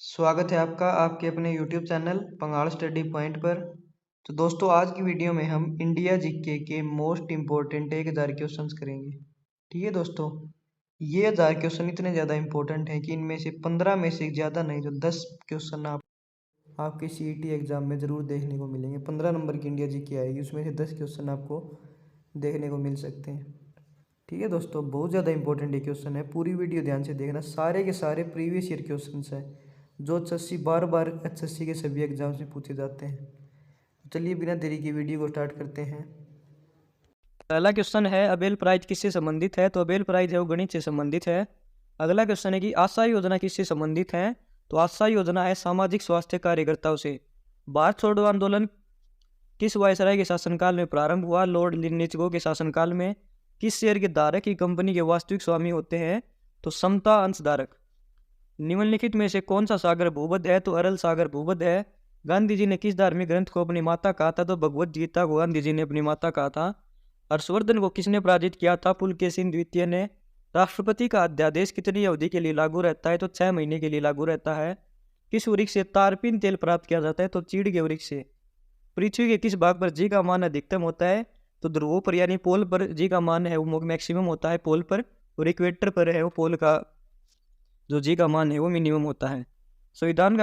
स्वागत है आपका आपके अपने YouTube चैनल पंगाल स्टडी पॉइंट पर। तो दोस्तों, आज की वीडियो में हम इंडिया जीके के मोस्ट इम्पोर्टेंट 1000 क्वेश्चंस करेंगे। ठीक है दोस्तों, ये 1000 क्वेश्चन इतने ज़्यादा इम्पोर्टेंट हैं कि इनमें से 15 में से ज़्यादा नहीं तो 10 क्वेश्चन आपके CET एग्ज़ाम में ज़रूर देखने को मिलेंगे। 15 नंबर की इंडिया जीके आएगी, उसमें से 10 क्वेश्चन आपको देखने को मिल सकते हैं। ठीक है दोस्तों, बहुत ज़्यादा इंपॉर्टेंट ये क्वेश्चन है, पूरी वीडियो ध्यान से देखना। सारे के सारे प्रीवियस ईयर क्वेश्चन हैं जो HSC बार बार HSC के सभी एग्जाम्स में पूछे जाते हैं। चलिए बिना देरी की वीडियो को स्टार्ट करते हैं। पहला क्वेश्चन है अबेल प्राइज किससे संबंधित है? तो अबेल प्राइज है वो गणित से संबंधित है। अगला क्वेश्चन है कि आशा योजना किससे संबंधित है? तो आशा योजना है सामाजिक स्वास्थ्य कार्यकर्ताओं से। भारत छोड़ो आंदोलन किस वायसराय के शासनकाल में प्रारंभ हुआ? लॉर्ड लिनिचगो के शासनकाल में। किस शेयर के धारक की कंपनी के वास्तविक स्वामी होते हैं? तो समता अंशधारक। निम्नलिखित में से कौन सा सागर भूमध्य है? तो अरल सागर भूमध्य है। गांधी जी ने किस धार्मिक ग्रंथ को अपनी माता कहा था? तो भगवत गीता को गांधी जी ने अपनी माता कहा था। हर्षवर्धन को किसने पराजित किया था? पुलकेशिन द्वितीय ने। राष्ट्रपति का अध्यादेश कितनी अवधि के लिए लागू रहता है? तो 6 महीने के लिए लागू रहता है। किस वृक्ष से तारपीन तेल प्राप्त किया जाता है? तो चीड़ के वृक्ष से। पृथ्वी के किस भाग पर जी का मान अधिकतम होता है? तो ध्रुवों पर यानी पोल पर जी का मान है वो मैक्सिमम होता है पोल पर, और इक्वेटर पर है वो पोल का जो जी का मान है वो मिनिमम होता है। संविधान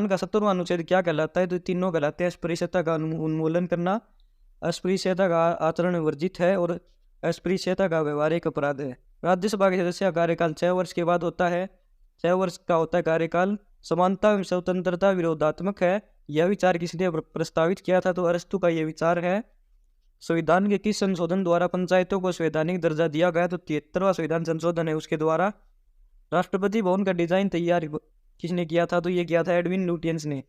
का 70वां अनुच्छेद क्या कहलाता है? तो तीनों कहलाते हैं। अस्पृश्यता का उन्मूलन करना, अस्पृश्यता का आचरण वर्जित है, और अस्पृश्यता का व्यवहारिक अपराध है। राज्यसभा के सदस्य का कार्यकाल 6 वर्ष के बाद होता है। 6 वर्ष का होता है कार्यकाल। समानता एवं स्वतंत्रता विरोधात्मक है, यह विचार किसने प्रस्तावित किया था? तो अरस्तु का यह विचार है। संविधान के किस संशोधन द्वारा पंचायतों को संवैधानिक दर्जा दिया गया? तो 73वां संविधान संशोधन है उसके द्वारा। राष्ट्रपति भवन का डिजाइन तैयार किसने किया था? तो ये किया था एडविन लुटियंस ने।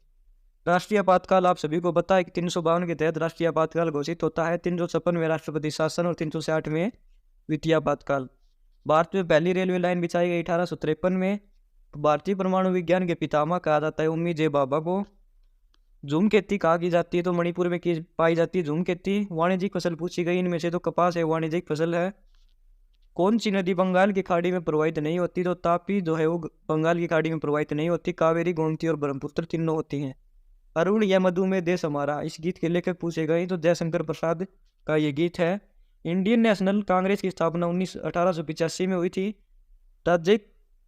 राष्ट्रीय आपातकाल आप सभी को पता है कि 352 के तहत राष्ट्रीय आपातकाल घोषित होता है। 356 में राष्ट्रपति शासन और 360 में वित्तीय आपातकाल। भारत में पहली रेलवे लाइन बिछाई गई 1853 में। भारतीय परमाणु विज्ञान के पितामह कहा जाता है उम्मी जे बाबा को। धूमकेती कहा की जाती है? तो मणिपुर में की पाई जाती है धूमकेती। वाणिज्यिक फसल पूछी गई, इनमें से तो कपास है वाणिज्यिक फसल है। कौन सी नदी बंगाल की खाड़ी में प्रवाहित नहीं होती? तो तापी जो है वो बंगाल की खाड़ी में प्रवाहित नहीं होती। कावेरी, गोमती और ब्रह्मपुत्र तीनों होती हैं। अरुण या मधु में देश हमारा, इस गीत के लेखक पूछे गए तो जयशंकर प्रसाद का ये गीत है। इंडियन नेशनल कांग्रेस की स्थापना 1885 में हुई थी। राज्य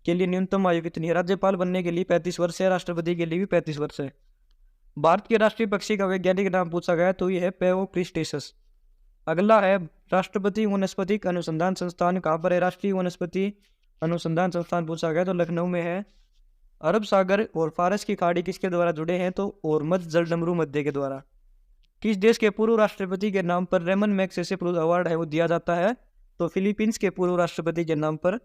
के लिए न्यूनतम आयु कितनी है? राज्यपाल बनने के लिए 35 वर्ष है, राष्ट्रपति के लिए भी 35 वर्ष है। भारत के राष्ट्रीय पक्षी का वैज्ञानिक नाम पूछा गया तो यह है पेओप्रिस्टेसस। अगला है राष्ट्रपति वनस्पतिक अनुसंधान संस्थान कहाँ पर है? राष्ट्रीय वनस्पति अनुसंधान संस्थान पूछा गया तो लखनऊ में है। अरब सागर और फारस की खाड़ी किसके द्वारा जुड़े हैं? तो ओरमज जल डमरू मध्य के द्वारा। किस देश के पूर्व राष्ट्रपति के नाम पर रेमन मैग्सेसे अवार्ड है वो दिया जाता है? तो फिलीपींस के पूर्व राष्ट्रपति के नाम पर।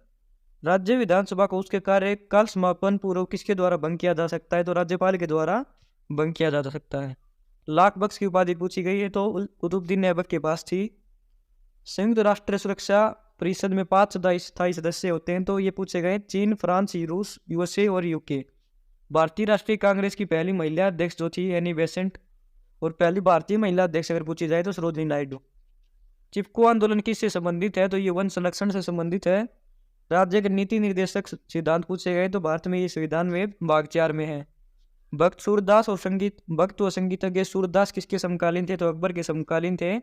राज्य विधानसभा को उसके कार्यकाल समापन पूर्व किसके द्वारा भंग किया जा सकता है? तो राज्यपाल के द्वारा भंग किया जा सकता है। लाख बख्श की उपाधि पूछी गई है तो कुतुबुद्दीन ऐबक के पास थी। संयुक्त राष्ट्र सुरक्षा परिषद में 5 स्थायी सदस्य होते हैं तो ये पूछे गए चीन, फ्रांस, रूस, USA और UK। भारतीय राष्ट्रीय कांग्रेस की पहली महिला अध्यक्ष जो थी एनी बेसेंट, और पहली भारतीय महिला अध्यक्ष अगर पूछी जाए तो सरोजिनी नायडू। चिपको आंदोलन किससे संबंधित है? तो ये वन संरक्षण से संबंधित है। राज्य के नीति निर्देशक सिद्धांत पूछे गए तो भारत में ये संविधान में भाग 4 में है। भक्त सूरदास और संगीतज्ञ सूरदास किसके समकालीन थे? तो अकबर के समकालीन थे।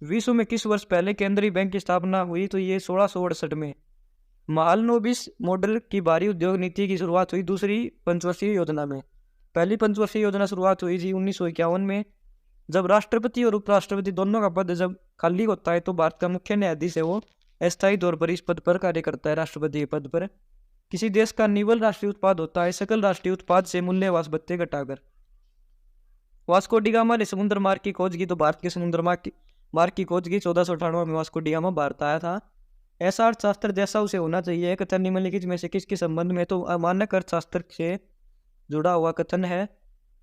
विश्व में किस वर्ष पहले केंद्रीय बैंक की स्थापना हुई? तो ये 1668 में। महालनोबिस मॉडल की भारी उद्योग नीति की शुरुआत हुई दूसरी पंचवर्षीय योजना में। पहली पंचवर्षीय योजना शुरुआत हुई थी 1951 में। जब राष्ट्रपति और उपराष्ट्रपति दोनों का पद जब खाली होता है तो भारत का मुख्य न्यायाधीश है वो अस्थायी तौर पर इस पद पर कार्य करता है, राष्ट्रपति के पद पर। किसी देश का निवल राष्ट्रीय उत्पाद होता है सकल राष्ट्रीय उत्पाद से मूल्यवास भत्ते घटाकर। वास्को डी गामा ने समुद्र मार्ग की खोज की तो भारत के समुद्र मार्ग की खोज की 1498 में वास्को डी गामा भारत आया था। ऐसा अर्थशास्त्र जैसा उसे होना चाहिए कथन निम्नलिखित में से किसके संबंध में? तो मानक अर्थशास्त्र से जुड़ा हुआ कथन है।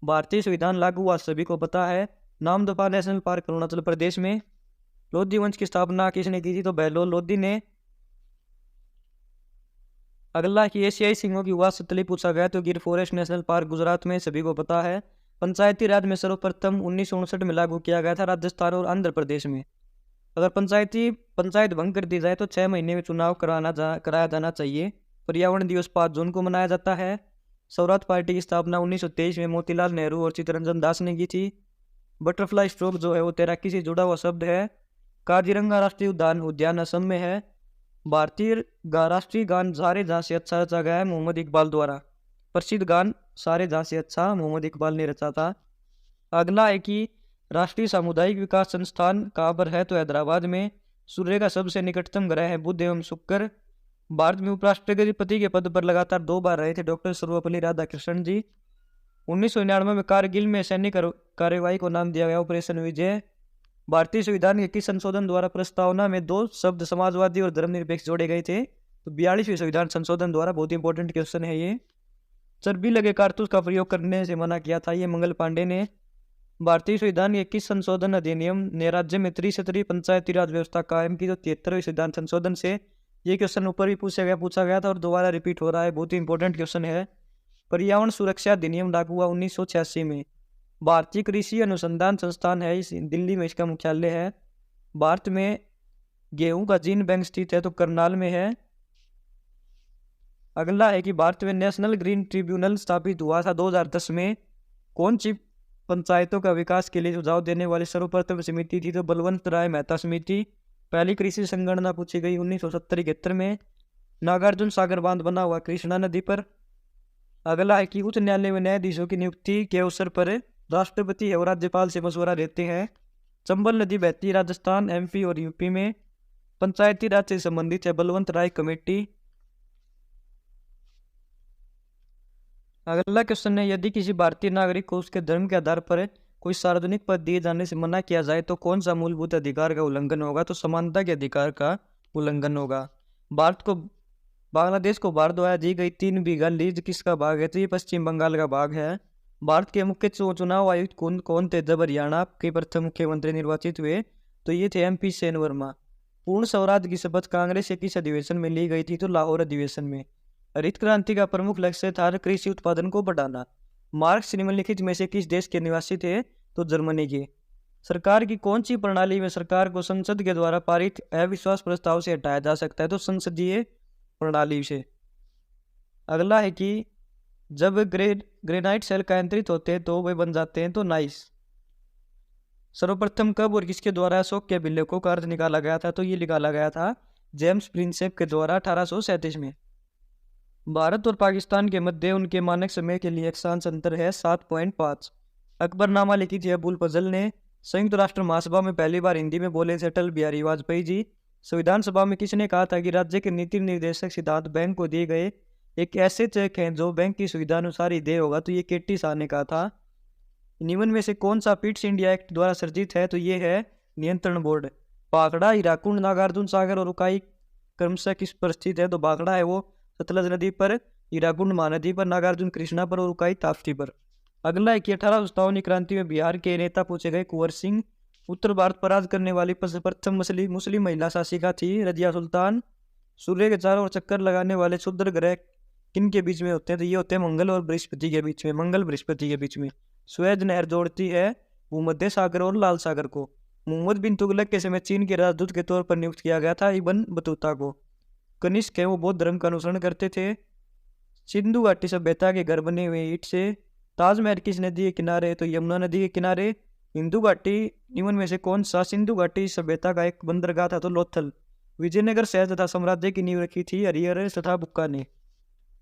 भारतीय संविधान लागू हुआ सभी को पता है। नामदफा नेशनल पार्क अरुणाचल प्रदेश में। लोधी वंश की स्थापना किसने की थी? तो बहलोल लोधी ने। अगला कि एशियाई सिंहों की वास स्थली पूछा गया तो गिर फॉरेस्ट नेशनल पार्क गुजरात में सभी को पता है। पंचायती राज में सर्वप्रथम 1959 में लागू किया गया था राजस्थान और आंध्र प्रदेश में। अगर पंचायत भंग कर दी जाए तो 6 महीने में चुनाव कराया जाना चाहिए। पर्यावरण दिवस 5 जून को मनाया जाता है। स्वराज पार्टी की स्थापना 1923 में मोतीलाल नेहरू और चित्तरंजन दास ने की थी। बटरफ्लाई स्ट्रोक जो है वो तैराकी से जुड़ा हुआ शब्द है। काजीरंगा राष्ट्रीय उद्यान असम में है। भारतीय राष्ट्रीय गान सारे जहाँ से अच्छा रचा गया है मोहम्मद इकबाल द्वारा। प्रसिद्ध गान सारे जहाँ से अच्छा मोहम्मद इकबाल ने रचा था। अगला है कि राष्ट्रीय सामुदायिक विकास संस्थान कहाँ पर है, तो हैदराबाद में। सूर्य का सबसे निकटतम ग्रह है बुध एवं शुक्र। भारत में उपराष्ट्रपति के पद पर लगातार 2 बार रहे थे डॉक्टर सर्वपल्ली राधाकृष्णन जी। 1999 में कारगिल में सैनिक कार्यवाही को नाम दिया गया ऑपरेशन विजय। भारतीय संविधान के किस संशोधन द्वारा प्रस्तावना में 2 शब्द समाजवादी और धर्मनिरपेक्ष जोड़े गए थे, तो 42वें संविधान संशोधन द्वारा। बहुत इंपॉर्टेंट क्वेश्चन है ये। चर्बी लगे कारतूस का प्रयोग करने से मना किया था, ये मंगल पांडे ने। भारतीय संविधान के किस संशोधन अधिनियम ने राज्य में त्रिस्तरीय पंचायती राज व्यवस्था कायम की, तो 73वें संविधान संशोधन से। ये क्वेश्चन ऊपर भी पूछा गया था और दोबारा रिपीट हो रहा है, बहुत ही इंपॉर्टेंट क्वेश्चन है। पर्यावरण सुरक्षा अधिनियम लागू हुआ 1986 में। भारतीय कृषि अनुसंधान संस्थान है इस दिल्ली में, इसका मुख्यालय है। भारत में गेहूं का जीन बैंक स्थित है, तो करनाल में है। अगला है कि भारत में नेशनल ग्रीन ट्रिब्यूनल स्थापित हुआ था 2010 में। कौन सी पंचायतों का विकास के लिए सुझाव देने वाली सर्वप्रथम समिति थी, तो बलवंत राय मेहता समिति। पहली कृषि संगणना पूछी गई 1970-71 में। नागार्जुन सागर बांध बना हुआ कृष्णा नदी पर। अगला है कि उच्च न्यायालय में न्यायाधीशों की नियुक्ति के अवसर पर राष्ट्रपति और राज्यपाल से मशवरा लेते हैं। चंबल नदी बहती राजस्थान, एमपी और यूपी में। पंचायती राज से संबंधित है बलवंत राय कमेटी। अगला क्वेश्चन है, यदि किसी भारतीय नागरिक को उसके धर्म के आधार पर कोई सार्वजनिक पद दिए जाने से मना किया जाए तो कौन सा मूलभूत अधिकार का उल्लंघन होगा, तो समानता के अधिकार का उल्लंघन होगा। बांग्लादेश को भारत द्वारा दी गई 3 बीघा लीज किसका भाग है, तो ये पश्चिम बंगाल का भाग है। भारत के मुख्य चुनाव आयुक्त कौन थे, जब हरियाणा के प्रथम मुख्यमंत्री निर्वाचित हुए, तो ये थे MP सेन वर्मा। पूर्ण स्वराज की शपथ कांग्रेस के किस अधिवेशन में ली गई थी, तो लाहौर अधिवेशन में। हरित क्रांति का प्रमुख लक्ष्य था कृषि उत्पादन को बढ़ाना। मार्क्स निम्नलिखित में से किस देश के निवासी थे, तो जर्मनी के। सरकार की कौन सी प्रणाली में सरकार को संसद के द्वारा पारित अविश्वास प्रस्ताव से हटाया जा सकता है, तो संसदीय प्रणाली से। अगला है कि जब ग्रेनाइट सेल कायांतरित होते हैं तो वे बन जाते हैं, तो नाइस। सर्वप्रथम कब और किसके द्वारा अशोक के अभिलेखों का अर्थ निकाला गया था, तो ये निकाला गया था जेम्स प्रिंसेप के द्वारा 1837 में। भारत और पाकिस्तान के मध्य उनके मानक समय के लिए अक्षांश अंतर है 7.5। अकबरनामा लिखी थी अबुल फजल ने। संयुक्त राष्ट्र महासभा में पहली बार हिंदी में बोले थे अटल बिहारी वाजपेयी जी। संविधान सभा में किसने कहा था कि राज्य के नीति निर्देशक सिद्धांत बैंक को दिए गए एक ऐसे चेक हैं जो बैंक की सुविधा अनुसार ही दे होगा, तो ये KT शाह ने कहा था। निम्न में से कौन सा पिट्स इंडिया एक्ट द्वारा सर्जित है, तो ये है नियंत्रण बोर्ड। भाखड़ा, हीराकुंड, नागार्जुन सागर और उकाई क्रमशः किस पर स्थित है, तो भाखड़ा है वो सतलज नदी पर, हीराकुंड महानदी पर, नागार्जुन कृष्णा पर और उकाई ताप्ती पर। अगला है कि 1857 क्रांति में बिहार के नेता पूछे गए कुंवर सिंह। उत्तर भारत पर राज करने वाली प्रथम मुस्लिम महिला शासिका थी रजिया सुल्तान। सूर्य के चारों ओर चक्कर लगाने वाले क्षुद्र ग्रह किन के बीच में होते हैं, तो ये होते हैं मंगल और बृहस्पति के बीच में। मंगल बृहस्पति के बीच में सुएज नहर जोड़ती है भूमध्य सागर और लाल सागर को। मोहम्मद बिन तुगलक के समय चीन के राजदूत के तौर पर नियुक्त किया गया था इब्न बतूता को। कनिष्क है वो बौद्ध धर्म का अनुसरण करते थे। सिंधु घाटी सभ्यता के घर बने हुए ईंट से। ताजमहल किस नदी के किनारे है, तो यमुना नदी के किनारे। सिंधु घाटी निम्न में से कौन सा सिंधु घाटी सभ्यता का एक बंदरगाह था, तो लोथल। विजयनगर शहर तथा साम्राज्य की नींव रखी थी हरिहर तथा बुक्का ने।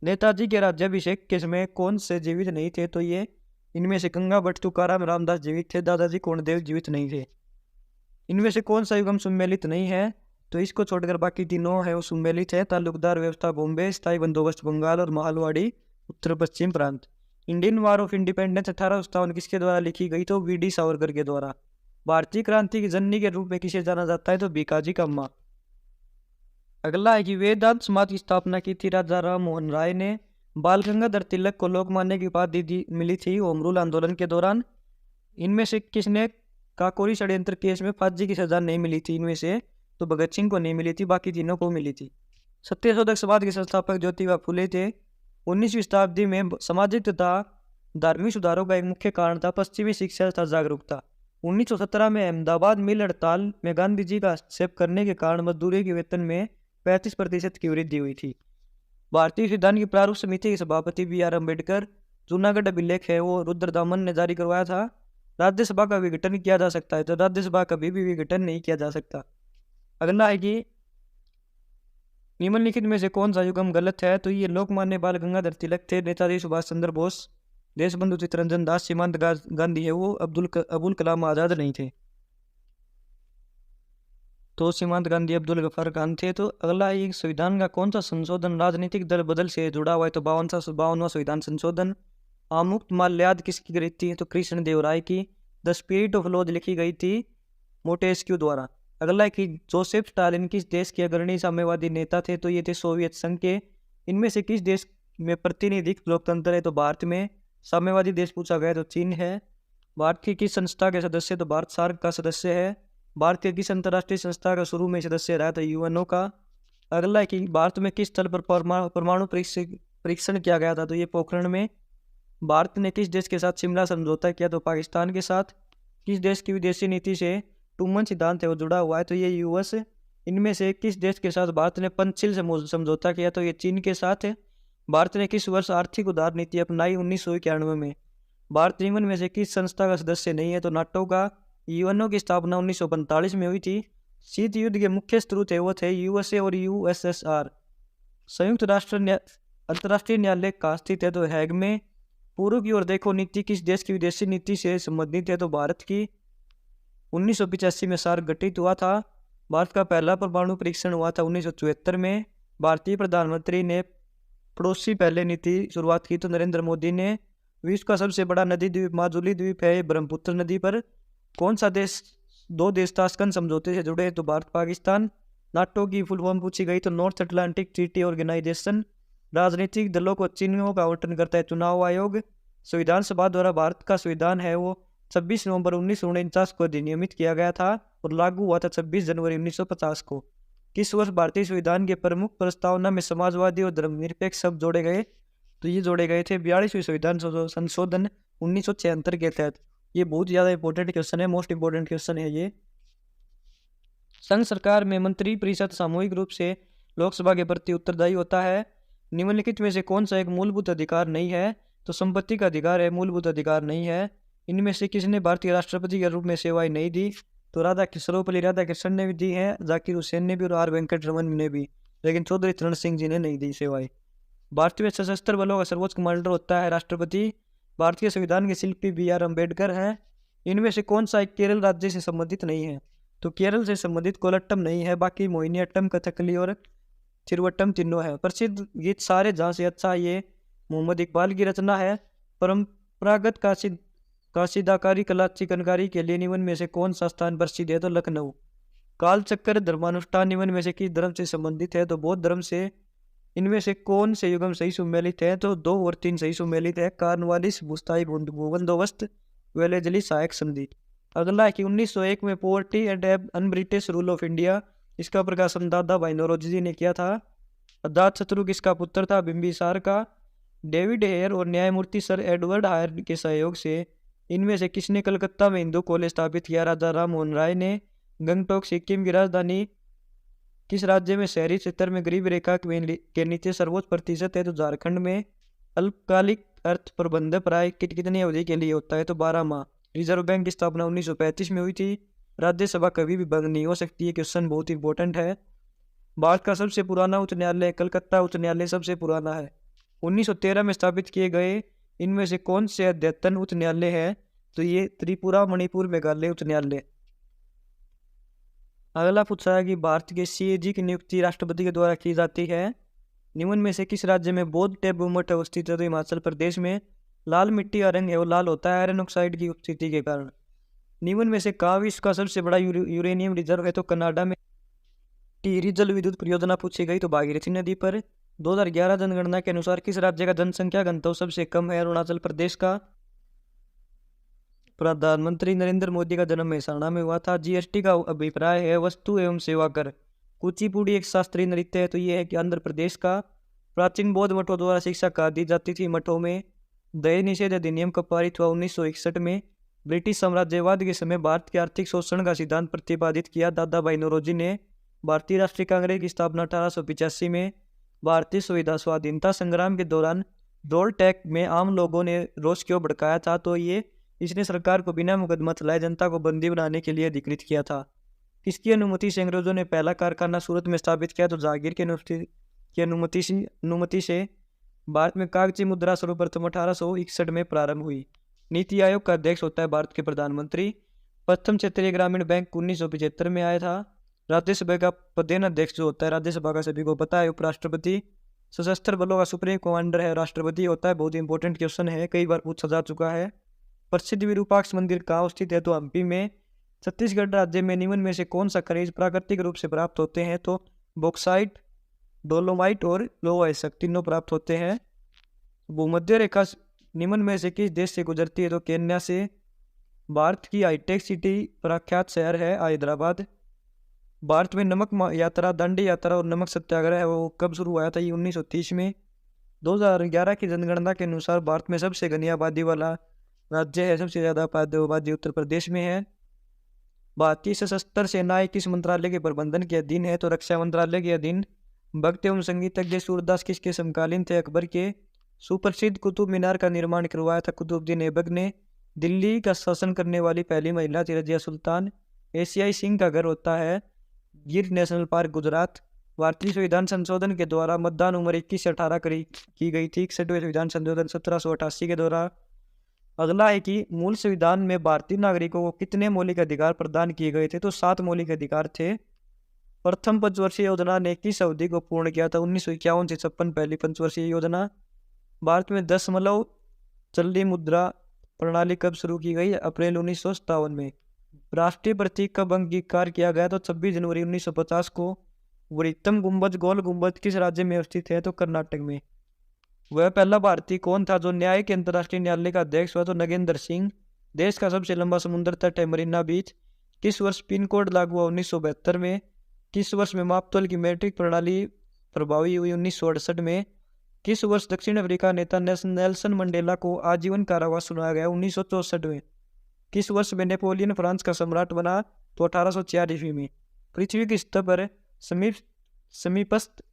नेताजी के राज्याभिषेक के समय कौन से जीवित नहीं थे, तो ये इनमें से गंगा भट्ट, तुकाराम रामदास जीवित थे। दादाजी कोंडदेव जीवित नहीं थे। इनमें से कौन सा युगम सम्मिलित नहीं है, तो इसको छोड़कर बाकी तीनों है वो सम्मिलित है। तालुकदार व्यवस्था बॉम्बे, स्थायी बंदोबस्त बंगाल और मालवाड़ी उत्तर पश्चिम प्रांत। इंडियन वार ऑफ इंडिपेंडेंस 1857 किसके द्वारा लिखी गई, तो VD सावरकर के द्वारा। भारतीय क्रांति की जननी के रूप में किसे जाना जाता है, तो बीकाजी कामा। अगला है कि वेदांत समाज की स्थापना की थी राजा राम मोहन राय ने। बाल गंगाधर तिलक को लोकमान्य की उपाधि मिली थी होम रूल आंदोलन के दौरान। इनमें से किसने काकोरी षड्यंत्र केस में फांसी की सजा नहीं मिली थी, इनमें से तो भगत सिंह को नहीं मिली थी, बाकी तीनों को मिली थी। सत्यशोधक समाज के संस्थापक ज्योतिबा फुले थे। 19वीं शताब्दी में सामाजिक तथा धार्मिक सुधारों का एक मुख्य कारण था पश्चिमी शिक्षा तथा जागरूकता। 1917 में अहमदाबाद मिल हड़ताल में गांधी जी का हस्तक्षेप करने के कारण मजदूरी के वेतन में 35% की वृद्धि हुई थी। भारतीय संविधान की प्रारूप समिति के सभापति B.R. अम्बेडकर। जूनागढ़ अभिलेख है वो रुद्रदामन ने जारी करवाया था। राज्यसभा का विघटन किया जा सकता है, तो राज्यसभा कभी भी विघटन नहीं किया जा सकता। अगला है कि निम्नलिखित में से कौन सा युग्म गलत है, तो ये लोकमान्य बाल गंगाधर तिलक थे, नेताजी सुभाष चंद्र बोस, देशबंधु चित्तरंजन दास, सीमांत गांधी है वो, अबुल कलाम आजाद नहीं थे, तो सीमांत गांधी अब्दुल गफ्फार खान थे। तो अगला है संविधान का कौन सा संशोधन राजनीतिक दल बदल से जुड़ा हुआ है, तो 52वां संविधान संशोधन। आमुक्त माल्याद किसकी गई थी, तो कृष्ण देव राय की। द स्पिरिट ऑफ लॉज लिखी गई थी मोटेस्क्यू द्वारा। अगला है कि जोसेफ स्टालिन किस देश के अग्रणी साम्यवादी नेता थे, तो ये थे सोवियत संघ के। इनमें से किस देश में प्रतिनिधिक लोकतंत्र है, तो भारत में। साम्यवादी देश पूछा गया तो चीन है। भारत की किस संस्था के सदस्य, तो भारत सार्क का सदस्य है। भारत के किस अंतर्राष्ट्रीय संस्था का शुरू में सदस्य रहा था, यूएनओ का। अगला है कि भारत में किस स्थल पर परमाणु परीक्षण किया गया था, तो ये पोखरण में। भारत ने किस देश के साथ शिमला समझौता किया, तो पाकिस्तान के साथ। किस देश की विदेशी नीति से टूमन सिद्धांत है वो जुड़ा हुआ है, तो ये यूएस। इनमें से किस देश के साथ भारत ने पंचशील समझौता किया, तो ये चीन के साथ है। भारत ने किस वर्ष आर्थिक उदार नीति अपनाई, 1991 में। भारत निम्न में से किस संस्था का सदस्य नहीं है, तो नाटो का। यूएनओ की स्थापना 1945 में हुई थी। शीत युद्ध के मुख्य स्रोत है वो थे यूएसए और यूएसएसआर। संयुक्त राष्ट्र अंतर्राष्ट्रीय न्यायालय कहाँ स्थित है, तो हैग में। पूर्व की ओर देखो नीति किस देश की विदेशी नीति से संबंधित है, तो भारत की। 1985 में सार्क गठित हुआ था। भारत का पहला परमाणु परीक्षण हुआ था 1974 में। भारतीय प्रधानमंत्री ने पड़ोसी पहले नीति शुरुआत की, तो नरेंद्र मोदी ने। विश्व का सबसे बड़ा नदी द्वीप माजुली द्वीप है ब्रह्मपुत्र नदी पर। कौन सा देश दो देश ताशकंद समझौते से जुड़े, तो भारत पाकिस्तान। नाटो की फुल फॉर्म पूछी गई, तो नॉर्थ अटलांटिक ट्रीटी ऑर्गेनाइजेशन। राजनीतिक दलों को चिन्हों का आवंटन करता है चुनाव आयोग। संविधान सभा द्वारा भारत का संविधान है वो 26 नवंबर 1949 को अधिनियमित किया गया था और लागू हुआ था 26 जनवरी 1950 को। किस वर्ष भारतीय संविधान के प्रमुख प्रस्तावना में समाजवादी और धर्मनिरपेक्ष शब्द जोड़े गए, तो ये जोड़े गए थे 42वें संविधान संशोधन 1976 के तहत। ये बहुत ज़्यादा इंपॉर्टेंट क्वेश्चन है, मोस्ट इंपॉर्टेंट क्वेश्चन है ये। संघ सरकार में मंत्री परिषद सामूहिक रूप से लोकसभा के प्रति उत्तरदायी होता है। निम्नलिखित में से कौन सा एक मूलभूत अधिकार नहीं है, तो संपत्ति का अधिकार है, मूलभूत अधिकार नहीं है। इनमें से किसने भारतीय राष्ट्रपति के रूप में सेवाएं नहीं दी, तो सर्वपल्ली राधाकृष्णन ने भी दी है, जाकिर हुसैन ने भी और आर वेंकट रमन ने भी, लेकिन चौधरी चरण सिंह जी ने नहीं दी सेवाएं। भारतीय सशस्त्र बलों का सर्वोच्च कमांडर होता है राष्ट्रपति। भारतीय संविधान के शिल्पी B.R. अम्बेडकर हैं। इनमें से कौन सा एक केरल राज्य से संबंधित नहीं है, तो केरल से संबंधित कोलट्टम नहीं है, बाकी मोहिनीअट्टम, कथकली और थिरुवट्टम तीनों है। प्रसिद्ध गीत सारे जहाँ से अच्छा ये मोहम्मद इकबाल की रचना है। परंपरागत काशीदाकारी कला चिकनकारी के लिए निम्न में से कौन सा स्थान प्रसिद्ध है, तो लखनऊ। कालचक्र धर्मानुष्ठान निम्न में से किस धर्म से संबंधित है, तो बौद्ध धर्म से। इनमें से कौन से युगम सही सुमेलित है, तो 2 और 3 सही सुमेलित है। कार्नवालिस बुस्ताई बंदोबस्त वेलेजली सहायक संधि। अगला है कि 1901 में poverty and un British rule of India, इसका प्रकाशन दादा भाई नौरोजी जी ने किया था। अजातशत्रु किसका पुत्र था, बिंबिसार का। डेविड हेयर और न्यायमूर्ति सर एडवर्ड हायर के सहयोग से इनमें से किसने कलकत्ता में हिंदू कॉलेज स्थापित किया, राजा राम मोहन राय ने। गंगटोक सिक्किम की राजधानी। किस राज्य में शहरी क्षेत्र में गरीबी रेखा के नीचे सर्वोच्च प्रतिशत है, तो झारखंड में। अल्पकालिक अर्थ प्रबंध प्राय कितनी अवधि के लिए होता है, तो 12 माह। रिजर्व बैंक की स्थापना 1935 में हुई थी। राज्यसभा कभी भी बंद नहीं हो सकती, ये क्वेश्चन बहुत इंपॉर्टेंट है। भारत का सबसे पुराना उच्च न्यायालय कलकत्ता उच्च न्यायालय सबसे पुराना है। 1913 में स्थापित किए गए इनमें से कौन से अद्यतन उच्च न्यायालय है, तो ये त्रिपुरा, मणिपुर, मेघालय उच्च न्यायालय। अगला पूछा है कि भारत के CAG की नियुक्ति राष्ट्रपति के द्वारा की जाती है। निम्न में से किस राज्य में बौद्ध टैबू मठ अवस्थित है, तो हिमाचल प्रदेश में। लाल मिट्टी का रंग है वो लाल होता है आयरन ऑक्साइड की उपस्थिति के कारण। निम्न में से कहाँ विश्व का सबसे बड़ा यूरेनियम रिजर्व है, तो कनाडा में। टिहरी जल विद्युत परियोजना पूछी गई, तो भागीरथी नदी पर। 2011 जनगणना के अनुसार किस राज्य का जनसंख्या घनत्व सबसे कम है, अरुणाचल प्रदेश का। प्रधानमंत्री नरेंद्र मोदी का जन्म मेहसाणा में हुआ था। GST का अभिप्राय है वस्तु एवं सेवा कर। कुचिपुड़ी एक शास्त्रीय नृत्य है, तो ये है कि आंध्र प्रदेश का। प्राचीन बौद्ध मठों द्वारा शिक्षा कहाँ दी जाती थी, मठों में। दहेज निषेध अधिनियम कब पारित हुआ, 1961 में। ब्रिटिश साम्राज्यवाद के समय भारत के आर्थिक शोषण का सिद्धांत प्रतिपादित किया, दादा भाई नौरोजी ने। भारतीय राष्ट्रीय कांग्रेस की स्थापना 1885 में। भारतीय संविधान स्वाधीनता संग्राम के दौरान रोल टैक्स में आम लोगों ने रोष क्यों भड़काया था, तो ये इसने सरकार को बिना मुकदमा चलाए जनता को बंदी बनाने के लिए अधिकृत किया था। किसकी अनुमति से अंग्रेजों ने पहला कारखाना सूरत में स्थापित किया, तो जहांगीर की अनुमति से भारत में कागजी मुद्रा सर्वप्रथम 1861 में प्रारंभ हुई। नीति आयोग का अध्यक्ष होता है भारत के प्रधानमंत्री। प्रथम क्षेत्रीय ग्रामीण बैंक 1975 में आया था। राज्यसभा का प्रधान अध्यक्ष जो होता है राज्यसभा का सभी को पता है, उपराष्ट्रपति। सशस्त्र बलों का सुप्रीम कमांडर है राष्ट्रपति होता है। बहुत इंपॉर्टेंट क्वेश्चन है, कई बार पूछा जा चुका है। प्रसिद्ध विरूपाक्ष मंदिर कहाँ स्थित है, तो हम्पी में। छत्तीसगढ़ राज्य में निम्न में से कौन सा खनिज प्राकृतिक रूप से प्राप्त होते हैं, तो बॉक्साइट, डोलोमाइट और लोह अयस्क तीनों प्राप्त होते हैं। भूमध्य रेखा निम्न में से किस देश से गुजरती है, तो केन्या से। भारत की हाईटेक सिटी प्रख्यात शहर है हैदराबाद। भारत में नमक यात्रा, दांडी यात्रा और नमक सत्याग्रह है वो कब शुरू हुआ था, ये 1930 में। 2011 की जनगणना के अनुसार भारत में सबसे घनी आबादी वाला राज्य है, सबसे ज़्यादा आबादी उत्तर प्रदेश में है। भारतीय सशस्त्र सेनाएं किस मंत्रालय के प्रबंधन के अधीन है, तो रक्षा मंत्रालय के अधीन। भक्त एवं संगीतज्ञ सूरदास किसके समकालीन थे, अकबर के। सुप्रसिद्ध कुतुब मीनार का निर्माण करवाया था कुतुबुद्दीन ऐबक ने। दिल्ली का शासन करने वाली पहली महिला थी रजिया सुल्तान। एशियाई सिंह का घर होता है गिर नेशनल पार्क गुजरात। भारतीय संविधान संशोधन के द्वारा मतदान उम्र 21 से 18 की गई थी। 61वें संविधान संशोधन 1788 के द्वारा। अगला है कि मूल संविधान में भारतीय नागरिकों को कितने मौलिक अधिकार प्रदान किए गए थे, तो 7 मौलिक अधिकार थे। प्रथम पंचवर्षीय योजना ने किस अवधि को पूर्ण किया था, 1951 से 56 पहली पंचवर्षीय योजना। भारत में दशमलव चलनी मुद्रा प्रणाली कब शुरू की गई, अप्रैल 1957 में। राष्ट्रीय प्रतीक कब अंगीकार किया गया, तो 26 जनवरी 1950 को। वृत्तम गुंबद गोल गुंबद किस राज्य में स्थित है, तो कर्नाटक में। वह पहला भारतीय कौन था जो न्याय के अंतर्राष्ट्रीय न्यायालय का अध्यक्ष हुआ, तो नगेंद्र सिंह। देश का सबसे लंबा समुद्र तट है मरीना बीच। किस वर्ष पिन कोड लागू हुआ, 1972 में। किस वर्ष में मापतौल की मैट्रिक प्रणाली प्रभावी हुई, 1968 में। किस वर्ष दक्षिण अफ्रीका नेता नेल्सन मंडेला को आजीवन कारावास सुनाया गया, 1964 में। किस वर्ष में नेपोलियन फ्रांस का सम्राट बना, तो 1804 ईस्वी में। पृथ्वी की सतह पर समीपस्थ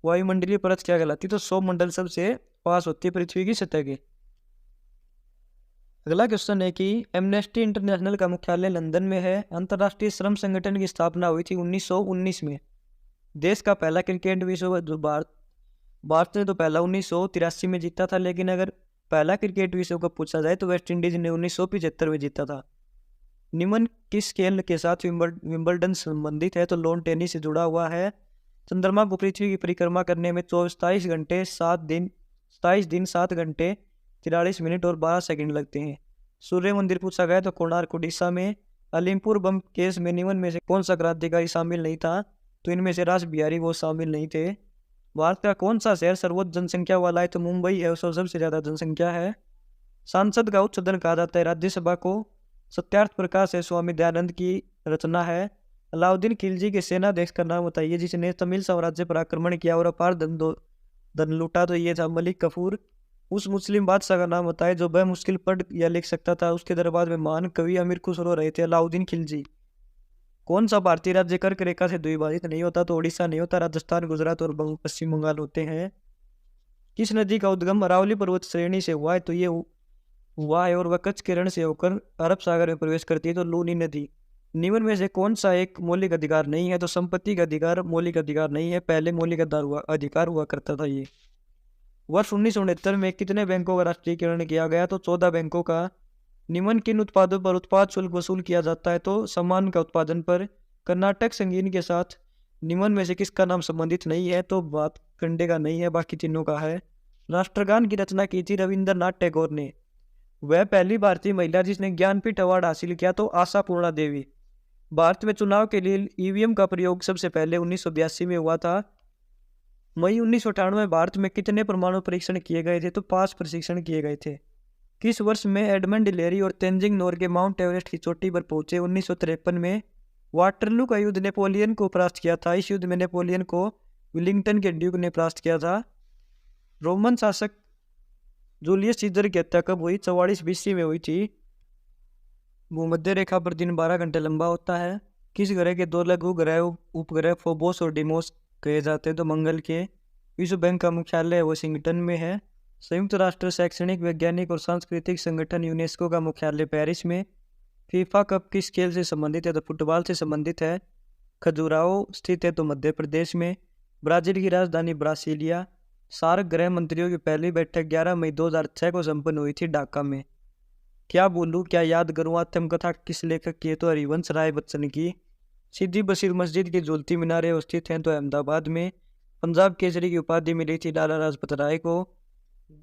वायुमंडलीय परत क्या कहलाती, तो सौरमंडल सबसे पास होती है पृथ्वी की सतह के। अगला क्वेश्चन है कि एमनेस्टी इंटरनेशनल का मुख्यालय लंदन में है। अंतर्राष्ट्रीय श्रम संगठन की स्थापना हुई थी 1919 में। देश का पहला क्रिकेट विश्व भारत ने तो पहला 1983 में जीता था, लेकिन अगर पहला क्रिकेट विश्व कप पूछा जाए तो वेस्ट इंडीज ने 1975 में जीता था। निम्न किस खेल के साथ विंबलडन संबंधित है, तो लॉन टेनिस से जुड़ा हुआ है। चंद्रमा को पृथ्वी की परिक्रमा करने में 27 घंटे 7 घंटे 43 मिनट और 12 सेकंड लगते हैं। सूर्य मंदिर पूछा गया तो कोणार्क उड़ीसा में। अलीमपुर बम केस में निम्न में से कौन सा क्रांतिकारी शामिल नहीं था, तो इनमें से रास बिहारी वो शामिल नहीं थे। भारत का कौन सा शहर सर्वोच्च जनसंख्या वाला है, तो मुंबई है, उसमें सबसे ज़्यादा जनसंख्या है। सांसद का उच्च सदन कहा जाता है राज्यसभा को। सत्यार्थ प्रकाश है स्वामी दयानंद की रचना है। अलाउद्दीन खिलजी के सेनाध्यक्ष का नाम बताइए जिसने तमिल साम्राज्य पर आक्रमण किया और अपार धन लूटा, तो ये था मलिक कफूर। उस मुस्लिम बादशाह का नाम बताए जो मुश्किल पढ़ या लिख सकता था। उसके दरबार में महान कवि अमीर खुसरो रहे थे, अलाउद्दीन खिलजी। कौन सा भारतीय राज्य कर्क रेखा से द्विभाजित नहीं होता, तो उड़ीसा नहीं होता, राजस्थान, गुजरात और पश्चिम बंगाल होते हैं। किस नदी का उद्गम अरावली पर्वत श्रेणी से हुआ है, तो ये हुआ है और वह कच्छ के रण से होकर अरब सागर में प्रवेश करती है, तो लूनी नदी। निम्न में से कौन सा एक मौलिक अधिकार नहीं है, तो संपत्ति का अधिकार मौलिक अधिकार नहीं है, पहले मौलिक अधिकार हुआ करता था ये। वर्ष 1969 में कितने बैंकों का राष्ट्रीयकरण किया गया, तो 14 बैंकों का। निम्न किन उत्पादों पर उत्पाद शुल्क वसूल किया जाता है, तो सामान का उत्पादन पर। कर्नाटक संगीत के साथ निम्न में से किसका नाम संबंधित नहीं है, तो बात कंडे का नहीं है, बाकी तीनों का है। राष्ट्रगान की रचना की थी रविंद्रनाथ टैगोर ने। वह पहली भारतीय महिला जिसने ज्ञानपीठ अवार्ड हासिल किया, तो आशापूर्णा देवी। भारत में चुनाव के लिए ईवीएम का प्रयोग सबसे पहले 1982 में हुआ था। मई 1998 में भारत में कितने परमाणु परीक्षण किए गए थे, तो 5 परीक्षण किए गए थे। किस वर्ष में एडमंड हिलेरी और तेंजिंग नोर्गे माउंट एवरेस्ट की चोटी पर पहुंचे, 1953 में। वाटरलू का युद्ध नेपोलियन को परास्त किया था। इस युद्ध में नेपोलियन को विलिंगटन के ड्यूक ने परास्त किया था। रोमन शासक जूलियस सीजर की हत्या कब हुई, 44 BC में हुई थी। भूमध्य रेखा पर दिन 12 घंटे लंबा होता है। किस ग्रह के 2 लघु ग्रह उपग्रह फोबोस और डिमोस कहे जाते हैं, तो मंगल के। विश्व बैंक का मुख्यालय वाशिंगटन में है। संयुक्त राष्ट्र शैक्षणिक, वैज्ञानिक और सांस्कृतिक संगठन यूनेस्को का मुख्यालय पेरिस में। फीफा कप किस खेल से संबंधित है? तो फुटबॉल से संबंधित है। खजुराहो स्थित है तो मध्य प्रदेश में। ब्राजील की राजधानी ब्रासीलिया। सार्क गृह मंत्रियों की पहली बैठक 11 मई 2006 को संपन्न हुई थी ढाका में। क्या बोलूं क्या याद करूं आत्मकथा किस लेखक की है? तो हरिवंश राय बच्चन की। सिद्दी बशीर मस्जिद की झूलती मीनारें स्थित हैं तो अहमदाबाद में। पंजाब केसरी की उपाधि मिली थी लाला लाजपत राय को।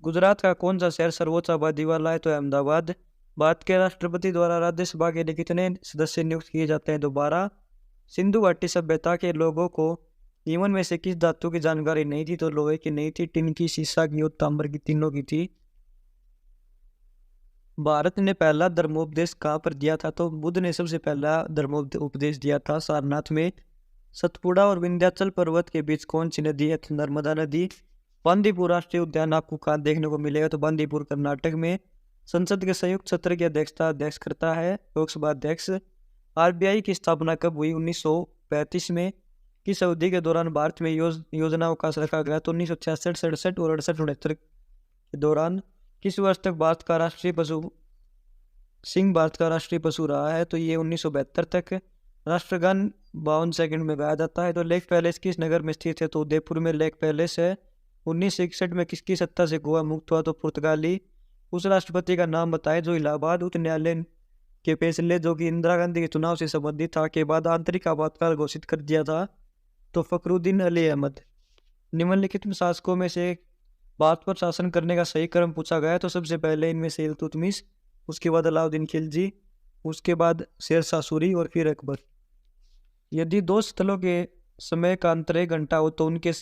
गुजरात का कौन सा शहर सर्वोच्च आबादी वाला है? तो अहमदाबाद। भारत के राष्ट्रपति द्वारा राज्यसभा के लिए कितने सदस्य नियुक्त किए जाते हैं? तो 12। सिंधु घाटी सभ्यता के लोगों को निम्न में से किस धातु की जानकारी नहीं थी? तो लोहे की नहीं थी, टिन की, सीसा की और तांबर की, तीनों की थी। भारत ने पहला धर्मोपदेश कहाँ पर दिया था? तो बुद्ध ने सबसे पहला धर्मोपदेश दिया था सारनाथ में। सतपुड़ा और विंध्याचल पर्वत के बीच कौन सी नदी है? तो नर्मदा नदी। बांदीपुर राष्ट्रीय उद्यान आपको कहाँ देखने को मिलेगा? तो बांदीपुर कर्नाटक में। संसद के संयुक्त सत्र की अध्यक्षता अध्यक्ष करता है लोकसभा अध्यक्ष। आरबीआई की स्थापना कब हुई? 1935 में। किस अवधि के दौरान भारत में योजना अवकाश रखा गया? तो 1966, 67 और 68, 69 के दौरान। किस वर्ष तक भारत का राष्ट्रीय पशु सिंह भारत का राष्ट्रीय पशु रहा है? तो ये 1972 तक। राष्ट्रगान 52 सेकंड में गाया जाता है। तो लेक पैलेस किस नगर में स्थित है? तो उदयपुर में लेक पैलेस है। 1961 में किसकी सत्ता से गोवा मुक्त हुआ? तो पुर्तगाली। उस राष्ट्रपति का नाम बताए जो इलाहाबाद उच्च न्यायालय के फैसले जो कि इंदिरा गांधी के चुनाव से संबंधित था के बाद आंतरिक आपातकाल घोषित कर दिया था? तो फखरुद्दीन अली अहमद। निम्नलिखित शासकों में से भारत पर शासन करने का सही क्रम पूछा गया तो सबसे पहले इनमें से इल्तुतमिश, उसके बाद अलाउद्दीन खिलजी, उसके बाद शेरशाह सूरी और फिर अकबर। यदि दो स्थलों के समय का अंतर 1 घंटा हो तो उनके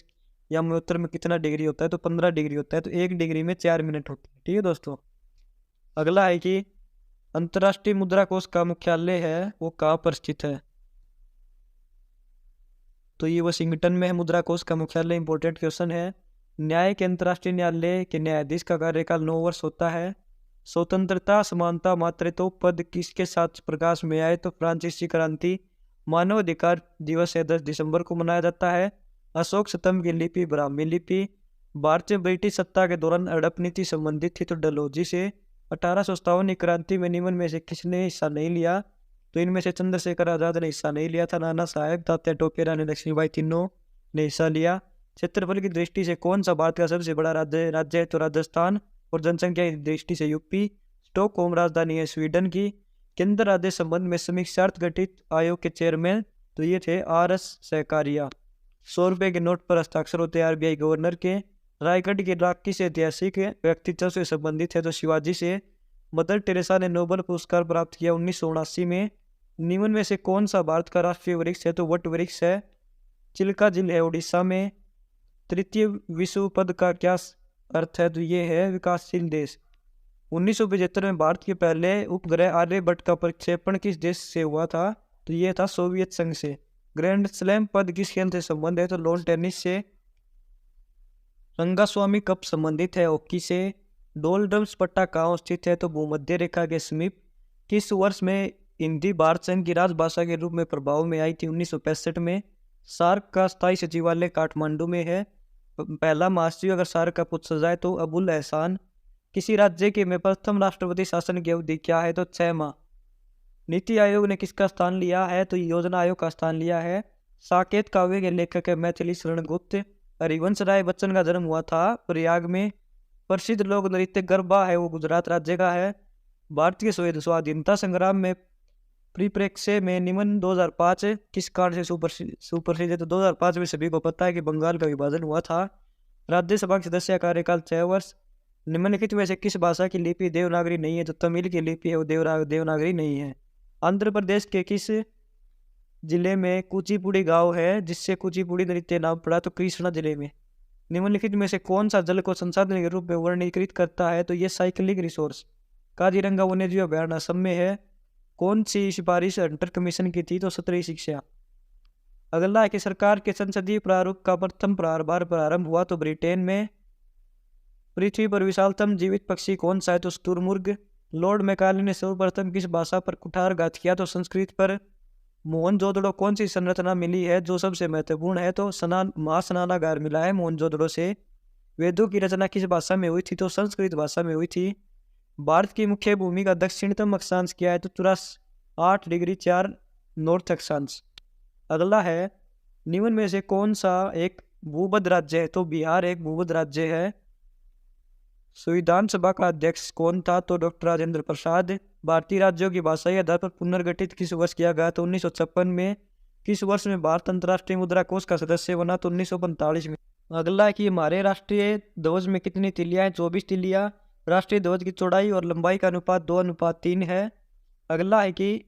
यामोत्तर में कितना डिग्री होता है? तो 15 डिग्री होता है। तो 1 डिग्री में 4 मिनट होते हैं। ठीक है दोस्तों। अगला है कि अंतर्राष्ट्रीय मुद्रा कोष का मुख्यालय है वो कहाँ पर स्थित है? तो ये वाशिंगटन में है मुद्रा कोष का मुख्यालय। इंपॉर्टेंट क्वेश्चन है। न्याय के अंतर्राष्ट्रीय न्यायालय के न्यायाधीश का कार्यकाल 9 वर्ष होता है। स्वतंत्रता, समानता, मातृत्व पद किसके साथ प्रकाश में आए? तो फ्रांसीसी क्रांति। मानवाधिकार दिवस है 10 दिसंबर को मनाया जाता है। अशोक स्तंभ की लिपि ब्राह्मी लिपि। भारतीय ब्रिटिश सत्ता के दौरान हड़प नीति संबंधित थी तो डलहौजी से। 1857 की क्रांति में निम्न में से किसने हिस्सा नहीं लिया? तो इनमें से चंद्रशेखर आजाद ने हिस्सा नहीं लिया था। नाना साहेब, तात्या टोपे, रानी लक्ष्मीबाई तीनों ने हिस्सा लिया। क्षेत्रफल की दृष्टि से कौन सा भारत का सबसे बड़ा राज्य है? तो राजस्थान। और जनसंख्या की दृष्टि से यूपी। स्टॉकहोम राजधानी है स्वीडन की। केंद्र राज्य संबंध में समीक्षार्थ गठित आयोग के चेयरमैन तो ये थे RS सहकारिया। 100 रुपये के नोट पर हस्ताक्षर होते हैं RBI गवर्नर के। रायगढ़ के राग किस ऐतिहासिक व्यक्तित्व से संबंधित है? तो शिवाजी से। मदर टेरेसा ने नोबेल पुरस्कार प्राप्त किया 1979 में। निम्न में से कौन सा भारत का राष्ट्रीय वृक्ष है? तो वट वृक्ष है। चिल्का झील है उड़ीसा में। तृतीय विश्व पद का क्या अर्थ है? तो ये है विकासशील देश। 1975 में भारत के पहले उपग्रह आर्यभट्ट का प्रक्षेपण किस देश से हुआ था? तो ये था सोवियत संघ से। ग्रैंड स्लैम पद किस खेल से संबंध है? तो लॉन टेनिस से। रंगास्वामी कप संबंधित है हॉकी से। डोलड्रम्स पट्टा कहाँ स्थित है? तो भूमध्य रेखा के समीप। किस वर्ष में हिंदी भारत संघ की राजभाषा के रूप में प्रभाव में आई थी? 1965 में। सार्क का स्थायी सचिवालय काठमांडू में है। पहला महासचिव अगर सार्क का पूछा जाए तो अबुल एहसान। किसी राज्य के में प्रथम राष्ट्रपति शासन की अवधि क्या है? तो 6 माह। नीति आयोग ने किसका स्थान लिया है? तो योजना आयोग का स्थान लिया है। साकेत काव्य के लेखक है मैथिली शरण गुप्त। हरिवंश राय बच्चन का जन्म हुआ था प्रयाग में। प्रसिद्ध लोक नृत्य गरबा है वो गुजरात राज्य का है। भारतीय स्वाधीनता संग्राम में परिप्रेक्ष्य में निम्न 2005 किस कारण से सुप्रसिद्ध है? तो 2005 में सभी को पता है कि बंगाल का विभाजन हुआ था। राज्यसभा के सदस्य कार्यकाल 6 वर्ष। निम्नलिखित में से किस भाषा की लिपि देवनागरी नहीं है? तो तमिल की लिपि है वो देवनागरी नहीं है। आंध्र प्रदेश के किस जिले में कुचिपुड़ी गांव है जिससे कुचिपुड़ी नृत्य नाम पड़ा? तो कृष्णा जिले में। निम्नलिखित में से कौन सा जल को संसाधन के रूप में वर्णीकृत करता है? तो ये साइक्लिक रिसोर्स। काजीरंगा वन्यजीव अभयारण्य असम में है। कौन सी सिफारिश हंटर कमीशन की थी? तो 17वीं शिक्षा। अगला है कि सरकार के संसदीय प्रारूप का प्रथम बार प्रारंभ हुआ तो ब्रिटेन में। पृथ्वी पर विशालतम जीवित पक्षी कौन सा है? तो शुतुरमुर्ग। लॉर्ड मैकाले ने सर्वप्रथम किस भाषा पर कुठारघात किया? तो संस्कृत पर। मोहनजोदड़ो कौन सी संरचना मिली है जो सबसे महत्वपूर्ण है? तो महास्नानागार मिला है मोहनजोदड़ो से। वेदों की रचना किस भाषा में हुई थी? तो संस्कृत भाषा में हुई थी। भारत की मुख्य भूमि का दक्षिणतम अक्षांश क्या है? तो 8 डिग्री 4 नॉर्थ अक्षांश। अगला है, निम्न में से कौन सा एक भूबद्ध राज्य है? तो बिहार एक भूबद्ध राज्य है। संविधान सभा का अध्यक्ष कौन था? तो डॉक्टर राजेंद्र प्रसाद। भारतीय राज्यों की भाषाई आधार पर पुनर्गठित किस वर्ष किया गया? तो 1956 में। किस वर्ष में भारत अंतर्राष्ट्रीय मुद्रा कोष का सदस्य बना? तो 1945 में। अगला है कि हमारे राष्ट्रीय ध्वज में कितनी तिलियां हैं? 24 तिलियां। राष्ट्रीय ध्वज की चौड़ाई और लंबाई का अनुपात 2:3 है। अगला है कि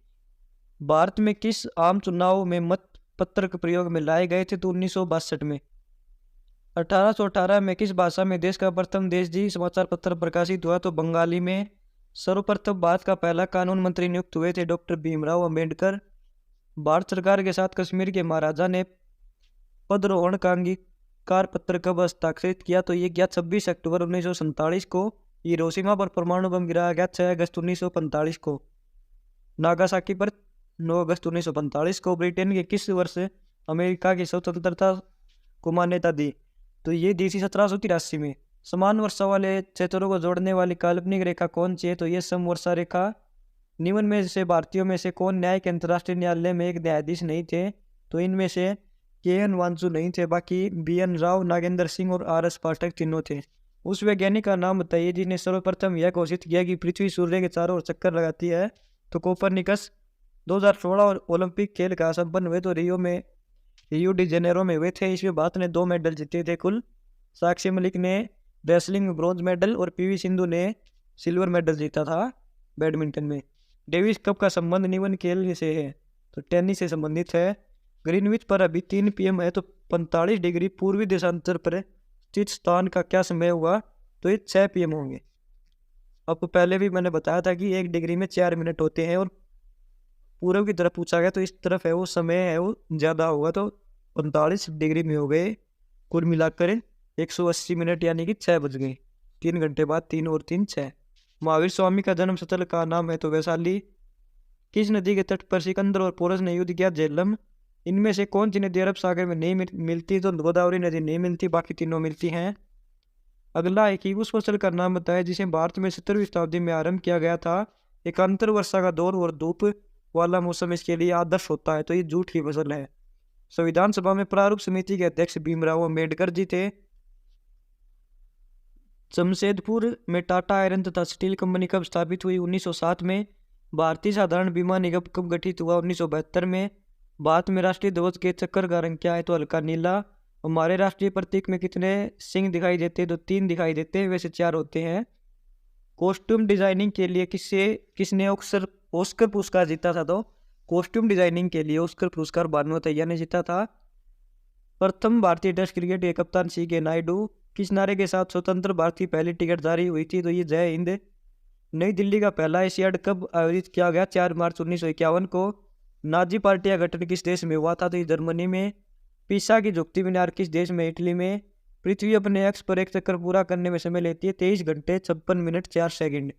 भारत में किस आम चुनाव में मत पत्र के प्रयोग में लाए गए थे? तो 1962 में। 1818 में किस भाषा में देश का प्रथम देशजी समाचार पत्र प्रकाशित हुआ? तो बंगाली में। सर्वप्रथम भारत का पहला कानून मंत्री नियुक्त हुए थे डॉक्टर भीमराव अंबेडकर। भारत सरकार के साथ कश्मीर के महाराजा ने पदरोहण का अंगीकार पत्र कब हस्ताक्षरित किया? तो ये किया 26 अक्टूबर 1947 को। हिरोशिमा पर परमाणु बम गिराया गया 6 अगस्त 1945 को। नागासाकी पर 9 अगस्त 1945 को। ब्रिटेन के किस वर्ष अमेरिका की स्वतंत्रता को मान्यता दी? तो ये दी थी 1783 में। समान वर्षा वाले क्षेत्रों को जोड़ने वाली काल्पनिक रेखा कौन सी है? तो ये समवर्षा रेखा। निम्न में से भारतीयों में से कौन न्याय के अंतर्राष्ट्रीय न्यायालय में एक न्यायाधीश नहीं थे? तो इनमें से KN वांसु नहीं थे, बाकी BN राव, नागेंद्र सिंह और RS पाठक तीनों थे। उस वैज्ञानिक का नाम बताइए जिसने सर्वप्रथम यह घोषित किया कि पृथ्वी सूर्य के चारों ओर चक्कर लगाती है? तो कोपरनिकस। 2016 और ओलंपिक खेल का संपन्न हुए तो रियो डी जेनेरो में हुए थे। इसमें भारत ने 2 मेडल जीते थे कुल। साक्षी मलिक ने रेसलिंग में ब्रॉन्ज मेडल और PV सिंधु ने सिल्वर मेडल जीता था बैडमिंटन में। डेविस कप का संबंध निम्न खेल से है? तो टेनिस से संबंधित है। ग्रीनविच पर अभी 3 PM है, तो 45 डिग्री पूर्वी देशांतर पर स्थित स्थान का क्या समय हुआ? तो ये 6 PM होंगे। आपको पहले भी मैंने बताया था कि 1 डिग्री में 4 मिनट होते हैं, और पूर्व की तरफ पूछा गया तो इस तरफ है वो समय है वो ज़्यादा होगा, तो 45 डिग्री में हो गए। कुल मिलाकर 180 मिनट यानी कि 6 बज गए। 3 घंटे बाद 3 और 3 6। महावीर स्वामी का जन्म स्थल का नाम है? तो वैशाली। किस नदी के तट पर सिकंदर और पोरस ने युद्ध किया? झेलम। इनमें से कौन सी नदी अरब सागर में नहीं मिलती? तो गोदावरी नदी नहीं मिलती, बाकी तीनों मिलती हैं। अगला है कि उस फसल का नाम बताया जिसे भारत में 17वीं शताब्दी में आरंभ किया गया था। एक अंतर वर्षा का दौर और धूप वाला मौसम इसके लिए आदर्श होता है, तो ये जूट की फसल है। संविधान सभा में प्रारूप समिति के अध्यक्ष भीमराव अंबेडकर जी थे। जमशेदपुर में टाटा आयरन तथा स्टील कंपनी कब स्थापित हुई? 1907 में। भारतीय साधारण बीमा निगम कब गठित हुआ? 1972 में। भारत में राष्ट्रीय ध्वज के चक्कर का रंग क्या है? तो हल्का नीला। हमारे राष्ट्रीय प्रतीक में कितने सिंह दिखाई देते हैं? तो 3 दिखाई देते हैं, वैसे 4 होते हैं। कॉस्ट्यूम डिजाइनिंग के लिए किसने ऑस्कर पुरस्कार जीता था? तो कॉस्ट्यूम डिजाइनिंग के लिए ऑस्कर पुरस्कार भानुमति अय्यर ने जीता था। प्रथम भारतीय टेस्ट क्रिकेट के कप्तान CK नायडू। किस नारे के साथ स्वतंत्र भारत की पहली टिकट जारी हुई थी? तो ये जय हिंद। नई दिल्ली का पहला एशियाड कब आयोजित किया गया? 4 मार्च 1951 को। नाजी पार्टी का गठन किस देश में हुआ था? तो ये जर्मनी में। पिसा की झुकती मीनार किस देश में? इटली में। पृथ्वी अपने अक्ष पर एक चक्कर पूरा करने में समय लेती है 23 घंटे 56 मिनट 4 सेकंड।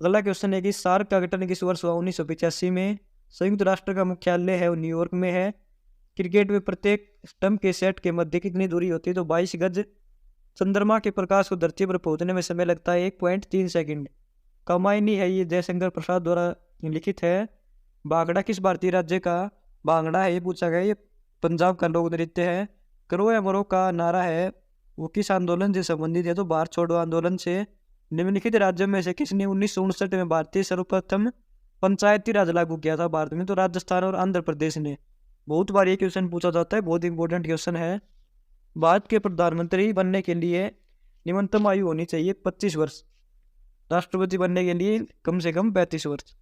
अगला क्वेश्चन है कि सार्क का गठन किस वर्ष हुआ? 1985 में। संयुक्त राष्ट्र का मुख्यालय है वो न्यूयॉर्क में है। क्रिकेट में प्रत्येक स्टंप के सेट के मध्य कितनी दूरी होती है? तो 22 गज। चंद्रमा के प्रकाश को धरती पर पहुंचने में समय लगता है 1.3 सेकंड। कमायनी है ये जयशंकर प्रसाद द्वारा लिखित है। भांगड़ा किस भारतीय राज्य का भांगड़ा है? ये पूछा गया। ये पंजाब का लोक नृत्य है। करो या मरो का नारा है वो किस आंदोलन से संबंधित है? तो भारत छोड़ो आंदोलन से। निम्नलिखित राज्यों में से किसने 1959 में भारतीय सर्वप्रथम पंचायती राज लागू किया था भारत में? तो राजस्थान और आंध्र प्रदेश ने। बहुत बार ये क्वेश्चन पूछा जाता है, बहुत इंपॉर्टेंट क्वेश्चन है। भारत के प्रधानमंत्री बनने के लिए न्यूनतम आयु होनी चाहिए 25 वर्ष। राष्ट्रपति बनने के लिए कम से कम 35 वर्ष।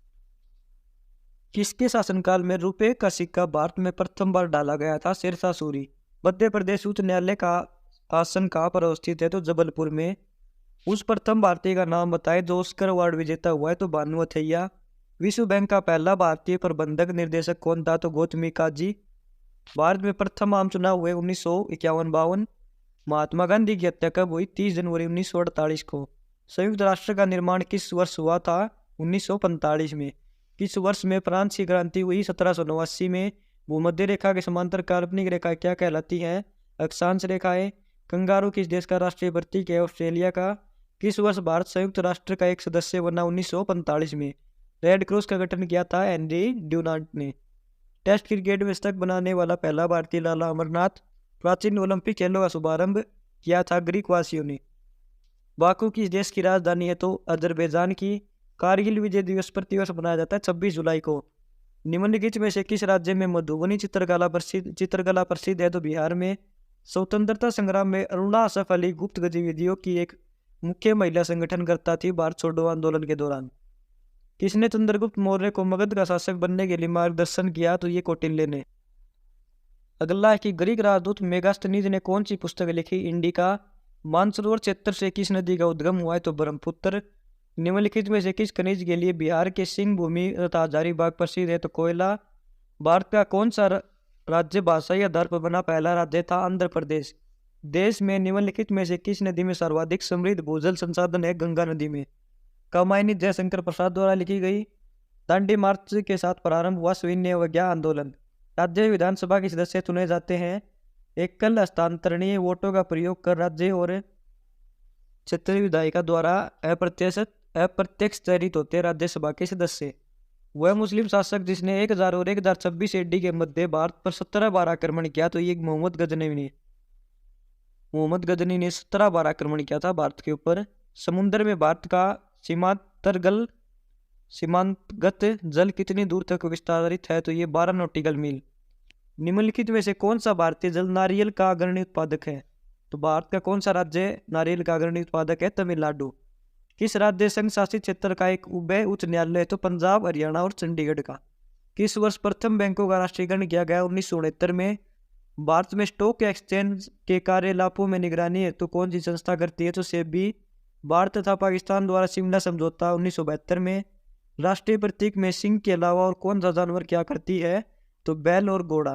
किसके शासनकाल में रुपए का सिक्का भारत में प्रथम बार डाला गया था? शेरशाह सूरी। मध्य प्रदेश उच्च न्यायालय का आसन कहाँ पर अवस्थित है? तो जबलपुर में। उस प्रथम भारतीय का नाम बताए जो ऑस्कर अवार्ड विजेता हुआ है? तो भानुमति अय्यर। विश्व बैंक का पहला भारतीय प्रबंधक निर्देशक कौन था? तो गौतमी काजी। भारत में प्रथम आम चुनाव हुए 1951-52। महात्मा गांधी की हत्या कब हुई? 30 जनवरी 1948 को। संयुक्त राष्ट्र का निर्माण किस वर्ष हुआ था? 1945 में। किस वर्ष में फ्रांस की क्रांति हुई? 1789 में। भूमध्य रेखा के समांतर काल्पनिक रेखा क्या कहलाती है? अक्षांश रेखाएं। कंगारू किस देश का राष्ट्रीय प्रतीक है? ऑस्ट्रेलिया का। किस वर्ष भारत संयुक्त राष्ट्र का एक सदस्य बना? 1945 में। रेड क्रॉस का गठन किया था हेनरी ड्यूनांट ने। टेस्ट क्रिकेट में शतक बनाने वाला पहला भारतीय लाला अमरनाथ। प्राचीन ओलंपिक खेलों का शुभारंभ किया था ग्रीक वासियों ने। बाकू किस देश की राजधानी है? तो अजरबैजान की। कारगिल विजय दिवस प्रतिवर्ष मनाया जाता है 26 जुलाई को। निम्नलिखित में से किस राज्य में मधुबनी चित्रकला प्रसिद्ध है? तो बिहार में। स्वतंत्रता संग्राम में अरुणा असफ अली गुप्त गतिविधियों की एक मुख्य महिला संगठनकर्ता थी भारत छोड़ो आंदोलन के दौरान। किसने चंद्रगुप्त मौर्य को मगध का शासक बनने के लिए मार्गदर्शन किया? तो ये कौटिल्य ने। अगला है कि ग्रीक राजदूत मेगास्थनीज ने कौन सी पुस्तक लिखी? इंडिका। मानसरोवर क्षेत्र से किस नदी का उद्गम हुआ है? तो ब्रह्मपुत्र। निम्नलिखित में से किस खनिज के लिए बिहार के सिंह भूमि तथा हजारीबाग प्रसिद्ध है? तो कोयला। भारत का कौन सा राज्य भाषाई आधार पर बना पहला राज्य था? आंध्र प्रदेश। देश में निम्नलिखित में से किस नदी में सर्वाधिक समृद्ध भूजल संसाधन है? गंगा नदी में। कामायनी जयशंकर प्रसाद द्वारा लिखी गई। दांडी मार्च के साथ प्रारंभ हुआ सविनय अवज्ञा आंदोलन। राज्य विधानसभा के सदस्य चुने जाते हैं एकल हस्तांतरणीय वोटों का प्रयोग कर राज्य और क्षेत्रीय विधायिका द्वारा अप्रत्यक्ष चयनित होते राज्यसभा के सदस्य। वह मुस्लिम शासक जिसने 1000 और 1026 एडी के मध्य भारत पर 17 बार आक्रमण किया? तो ये मोहम्मद गजनी ने 17 बार आक्रमण किया था भारत के ऊपर। समुद्र में भारत का सीमांतगत जल कितनी दूर तक विस्तारित है? तो ये 12 नॉटिकल मील। निम्नलिखित में से कौन सा भारतीय जल नारियल का अग्रणी उत्पादक है? तो भारत का कौन सा राज्य नारियल का अग्रणी उत्पादक है? तमिलनाडु। किस राज्य संघ शासित क्षेत्र का एक उच्च न्यायालय है? तो पंजाब, हरियाणा और चंडीगढ़ का। किस वर्ष प्रथम बैंकों का राष्ट्रीयकरण किया गया? 1969 में। भारत में स्टॉक एक्सचेंज के कार्यकलापों में निगरानी है तो कौन सी संस्था करती है? तो सेबी। भारत तथा पाकिस्तान द्वारा शिमला समझौता 1972 में। राष्ट्रीय प्रतीक में सिंह के अलावा और कौन सा जानवर क्या करती है? तो बैल और घोड़ा।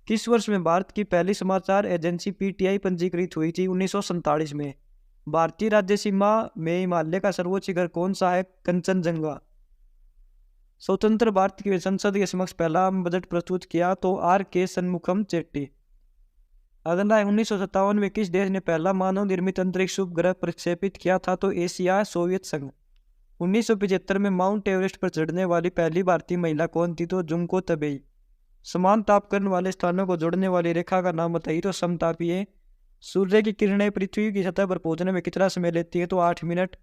किस वर्ष में भारत की पहली समाचार एजेंसी पीटीआई पंजीकृत हुई थी? 1947 में। भारतीय राज्य सीमा में हिमालय का सर्वोच्च शिखर कौन सा है? कंचनजंगा। स्वतंत्र भारत की संसद के समक्ष पहला बजट प्रस्तुत किया? तो आर के शनमुखम चेट्टी। अगला 1957 में किस देश ने पहला मानव निर्मित अंतरिक्ष उपग्रह प्रक्षेपित किया था? तो एशिया सोवियत संघ। 1975 में माउंट एवरेस्ट पर चढ़ने वाली पहली भारतीय महिला कौन थी? तो जुंको तबेई। समान तापकरण वाले स्थानों को जोड़ने वाली रेखा का नाम बताइए? तो समतापीय। सूर्य की किरणें पृथ्वी की सतह पर पहुंचने में कितना समय लेती है? तो 8 मिनट।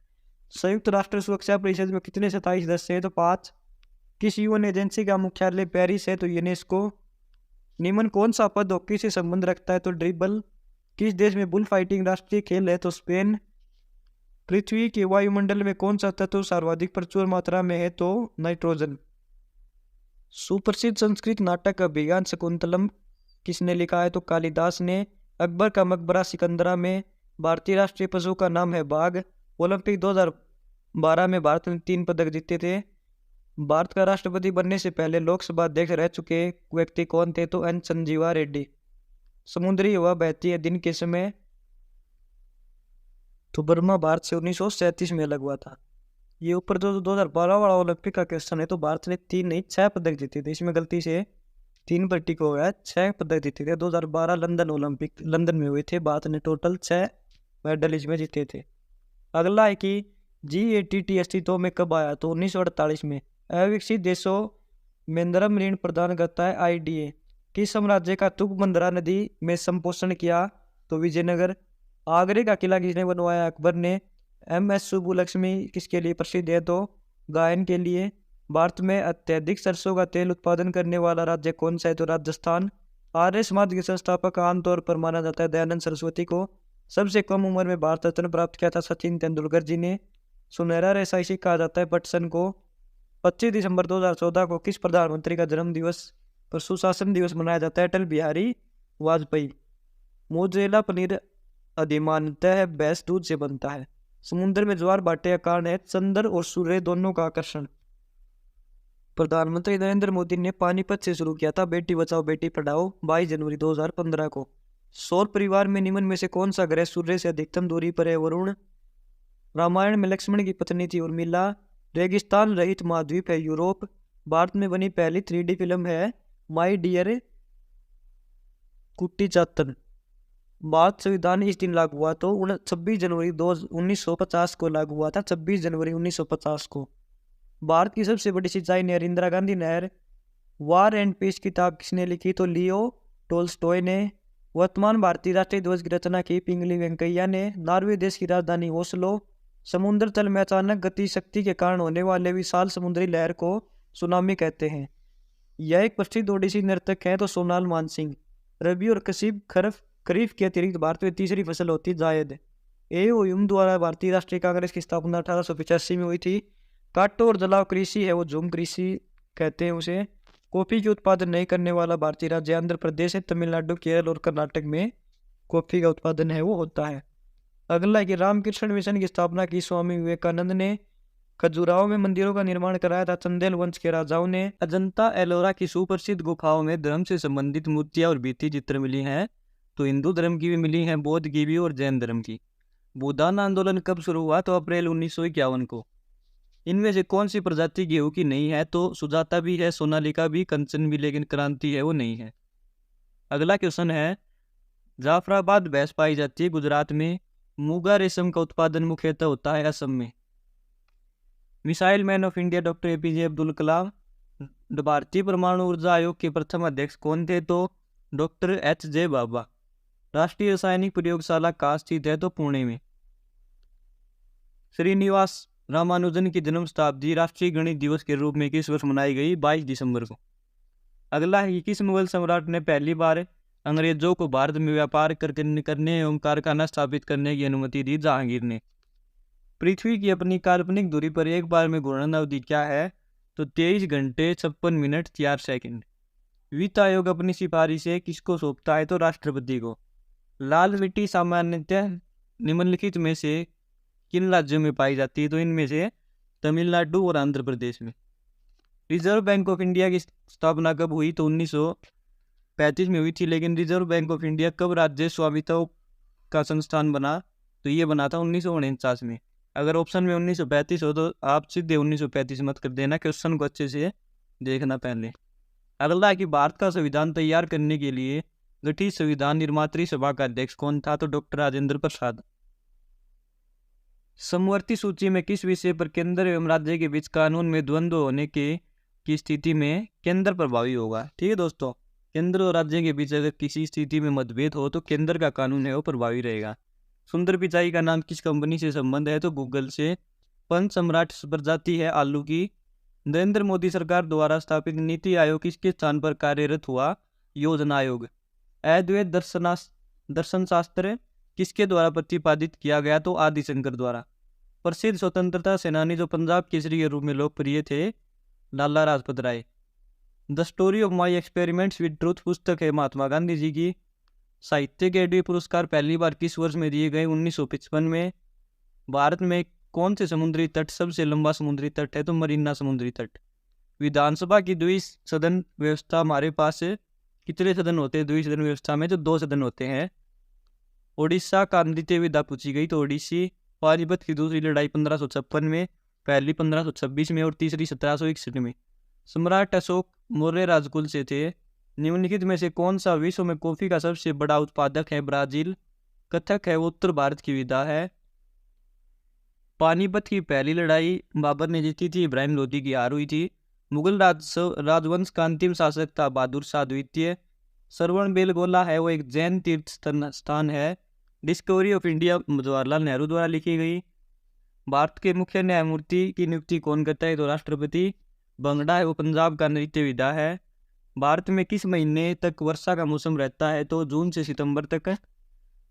संयुक्त राष्ट्र सुरक्षा परिषद में कितने 27 सदस्य हैं? तो 5। किस यूएन एजेंसी का मुख्यालय पेरिस है? तो यूनेस्को। निम्न कौन सा पद हॉकी से संबंध रखता है? तो ड्रिबल। किस देश में बुल फाइटिंग राष्ट्रीय खेल है? तो स्पेन। पृथ्वी के वायुमंडल में कौन सा तत्व सर्वाधिक प्रचुर मात्रा में है? तो नाइट्रोजन। सुप्रसिद्ध संस्कृत नाटक अभिज्ञान शकुंतलम किसने लिखा है? तो कालिदास ने। अकबर का मकबरा सिकंदरा में। भारतीय राष्ट्रीय पशु का नाम है बाघ। ओलंपिक 2012 में भारत ने 3 पदक जीते थे। भारत का राष्ट्रपति बनने से पहले लोकसभा अध्यक्ष रह चुके व्यक्ति कौन थे? तो एन संजीवा रेड्डी। समुद्री हवा बहती है दिन के समय? तो बर्मा भारत से 1937 में अलग हुआ था। ये ऊपर जो 2012 वाला ओलंपिक का क्वेश्चन है तो भारत ने 3 नहीं 6 पदक जीते थे। इसमें गलती से 3 पर टिक हो गया। 6 पदक जीते थे। 2012 लंदन ओलंपिक लंदन में हुए थे। भारत ने टोटल 6 मेडल इसमें जीते थे। अगला है कि G80 अस्तित्व में कब आया? तो 1948 में। अविकसित देशों में नरम ऋण प्रदान करता है IDA। किस साम्राज्य का तुंगभद्रा नदी में संपोषण किया? तो विजयनगर। आगरे का किला किसने बनवाया? अकबर ने। MS सुब्बुलक्ष्मी किसके लिए प्रसिद्ध है? तो गायन के लिए। भारत में अत्यधिक सरसों का तेल उत्पादन करने वाला राज्य कौन सा है? तो राजस्थान। आर्य समाज के संस्थापक आमतौर पर माना जाता है दयानंद सरस्वती को। सबसे कम उम्र में भारत रत्न प्राप्त किया था सचिन तेंदुलकर जी ने। सुनहरा रेसाई सिख कहा जाता है पटसन को। 25 दिसंबर 2014 को किस प्रधानमंत्री का जन्म दिवस पर सुशासन दिवस मनाया जाता है? अटल बिहारी वाजपेयी। मोज़रेला पनीर अधिमानतः भैंस दूध से बनता है। समुद्र में ज्वार भाटे का कारण है चंद्र और सूर्य दोनों का आकर्षण। प्रधानमंत्री नरेंद्र मोदी ने पानीपत से शुरू किया था बेटी बचाओ बेटी पढ़ाओ 22 जनवरी 2015 को। सौर परिवार में निम्न में से कौन सा ग्रह सूर्य से अधिकतम दूरी पर है? वरुण। रामायण में लक्ष्मण की पत्नी थी उर्मिला। रेगिस्तान रहित महाद्वीप है यूरोप। भारत में बनी पहली 3D फिल्म है माई डियर कुट्टी चातन। भारत संविधान इस दिन लागू हुआ तो 1950 को लागू हुआ था, 26 जनवरी 1950 को। भारत की सबसे बड़ी सिंचाई नहर इंदिरा गांधी नहर। वार एंड पीस किताब किसने लिखी? तो लियो टोल्स्टॉय ने। वर्तमान भारतीय राष्ट्रीय ध्वज की रचना की? पिंगली वेंकैया ने। नॉर्वे देश की राजधानी ओस्लो। समुद्र तल में अचानक गति शक्ति के कारण होने वाले विशाल समुद्री लहर को सुनामी कहते हैं। यह एक प्रसिद्ध ओडिसी नर्तक है तो सोनाल मानसिंह। रबी और खरीफ के अतिरिक्त भारत में तीसरी फसल होती जायद। एओयुम द्वारा भारतीय राष्ट्रीय कांग्रेस की स्थापना 1885 में हुई थी। काटो और जलाव कृषि है वो झूम कृषि कहते हैं उसे। कॉफी के उत्पादन नहीं करने वाला भारतीय राज्य आंध्र प्रदेश है। तमिलनाडु, केरल और कर्नाटक में कॉफी का उत्पादन है वो होता है। अगला है कि रामकृष्ण मिशन की स्थापना की स्वामी विवेकानंद ने। खजुराहो में मंदिरों का निर्माण कराया था चंदेल वंश के राजाओं ने। अजंता एलोरा की सुप्रसिद्ध गुफाओं में धर्म से संबंधित मूर्तियां और भित्ति चित्र मिली हैं, तो हिंदू धर्म की भी मिली हैं, बौद्ध की भी और जैन धर्म की। भूदान आंदोलन कब शुरू हुआ? तो अप्रैल 1951 को। इनमें से कौन सी प्रजाति गेहूं की नहीं है? तो सुजाता भी है, सोनालिका भी, कंचन भी, लेकिन क्रांति है वो नहीं है। अगला क्वेश्चन है, जाफराबाद भैंस पाई जाती है गुजरात में। मूंगा रेशम का उत्पादन मुख्यतः होता है असम में। Missile man of India doctor APJ Abdul Kalam. भारतीय परमाणु ऊर्जा आयोग के प्रथम अध्यक्ष कौन थे? तो डॉक्टर एच.जे. बाबा। राष्ट्रीय रासायनिक प्रयोगशाला कहाँ स्थित है? तो पुणे में। श्रीनिवास रामानुजन की जन्म शताब्दी राष्ट्रीय गणित दिवस के रूप में किस वर्ष मनाई गई? 22 दिसंबर को। अगला है कि किस मुगल सम्राट ने पहली बार अंग्रेजों को भारत में व्यापार करने एवं कारखाना स्थापित करने की अनुमति दी? जहांगीर ने। पृथ्वी की अपनी काल्पनिक दूरी पर एक बार में घूर्णन अवधि क्या है? तो 23 घंटे 56 मिनट 4 सेकंड। वित्त आयोग अपनी सिफारिशें किसको सौंपता है? तो राष्ट्रपति को। लाल मिट्टी सामान्यतः निम्नलिखित में से किन राज्यों में पाई जाती है? तो इनमें से तमिलनाडु और आंध्र प्रदेश में। रिजर्व बैंक ऑफ इंडिया की स्थापना कब हुई? तो 1935 में हुई थी, लेकिन रिजर्व बैंक ऑफ इंडिया कब राज्य स्वामित्व का संस्थान बना? तो ये बना था 1949 में। अगर ऑप्शन में 1935 हो तो आप सीधे 1935 मत कर देना, क्वेश्चन को अच्छे से देखना पहले। अगला है कि भारत का संविधान तैयार करने के लिए गठित संविधान निर्मात्री सभा का अध्यक्ष कौन था? तो डॉक्टर राजेंद्र प्रसाद। समवर्ती सूची में किस विषय पर केंद्र एवं राज्य के बीच कानून में द्वंद्व होने की स्थिति में केंद्र प्रभावी होगा? ठीक है दोस्तों, केंद्र और राज्य के बीच अगर किसी स्थिति में मतभेद हो तो केंद्र का कानून है वो प्रभावी रहेगा। सुंदर पिचाई का नाम किस कंपनी से संबंध है? तो गूगल से। पंच सम्राट प्रजाति है आलू की। नरेंद्र मोदी सरकार द्वारा स्थापित नीति आयोग किसके स्थान पर कार्यरत हुआ? योजना आयोग। अद्वैत दर्शन शास्त्र किसके द्वारा प्रतिपादित किया गया? तो आदि शंकर द्वारा। प्रसिद्ध स्वतंत्रता सेनानी जो पंजाब केसरी के रूप में लोकप्रिय थे? Lala Lajpat Rai. The story of my experiments with truth पुस्तक है महात्मा गांधी जी की। साहित्य अकेडमी पुरस्कार पहली बार किस वर्ष में दिए गए? 1955 में। भारत में कौन से समुद्री तट सबसे लंबा समुद्री तट है? तो मरीना समुद्री तट। विधानसभा की द्विसदन व्यवस्था हमारे पास कितने सदन होते हैं द्विसदन व्यवस्था में? तो 2 सदन होते हैं। ओडिशा का नृत्य विधा पूछी गई तो ओडिसी। पानीपत की दूसरी लड़ाई 1556 में, पहली 1526 में और तीसरी 1761 में। सम्राट अशोक मौर्य राजकुल से थे। निम्नलिखित में से कौन सा विश्व में कॉफी का सबसे बड़ा उत्पादक है? ब्राजील। कथक है वो उत्तर भारत की विधा है। पानीपत की पहली लड़ाई बाबर ने जीती थी, इब्राहिम लोदी की हार हुई थी। मुगल राजवंश का अंतिम शासक था बहादुर शाह द्वितीय। श्रवण बेलगोला है वो एक जैन तीर्थ स्थान है। Discovery of India Jawaharlal Nehru द्वारा लिखी गई। भारत के मुख्य न्यायमूर्ति की नियुक्ति कौन करता है? तो राष्ट्रपति। भंगड़ा है वो पंजाब का नृत्य विधा है। भारत में किस महीने तक वर्षा का मौसम रहता है? तो जून से सितंबर तक।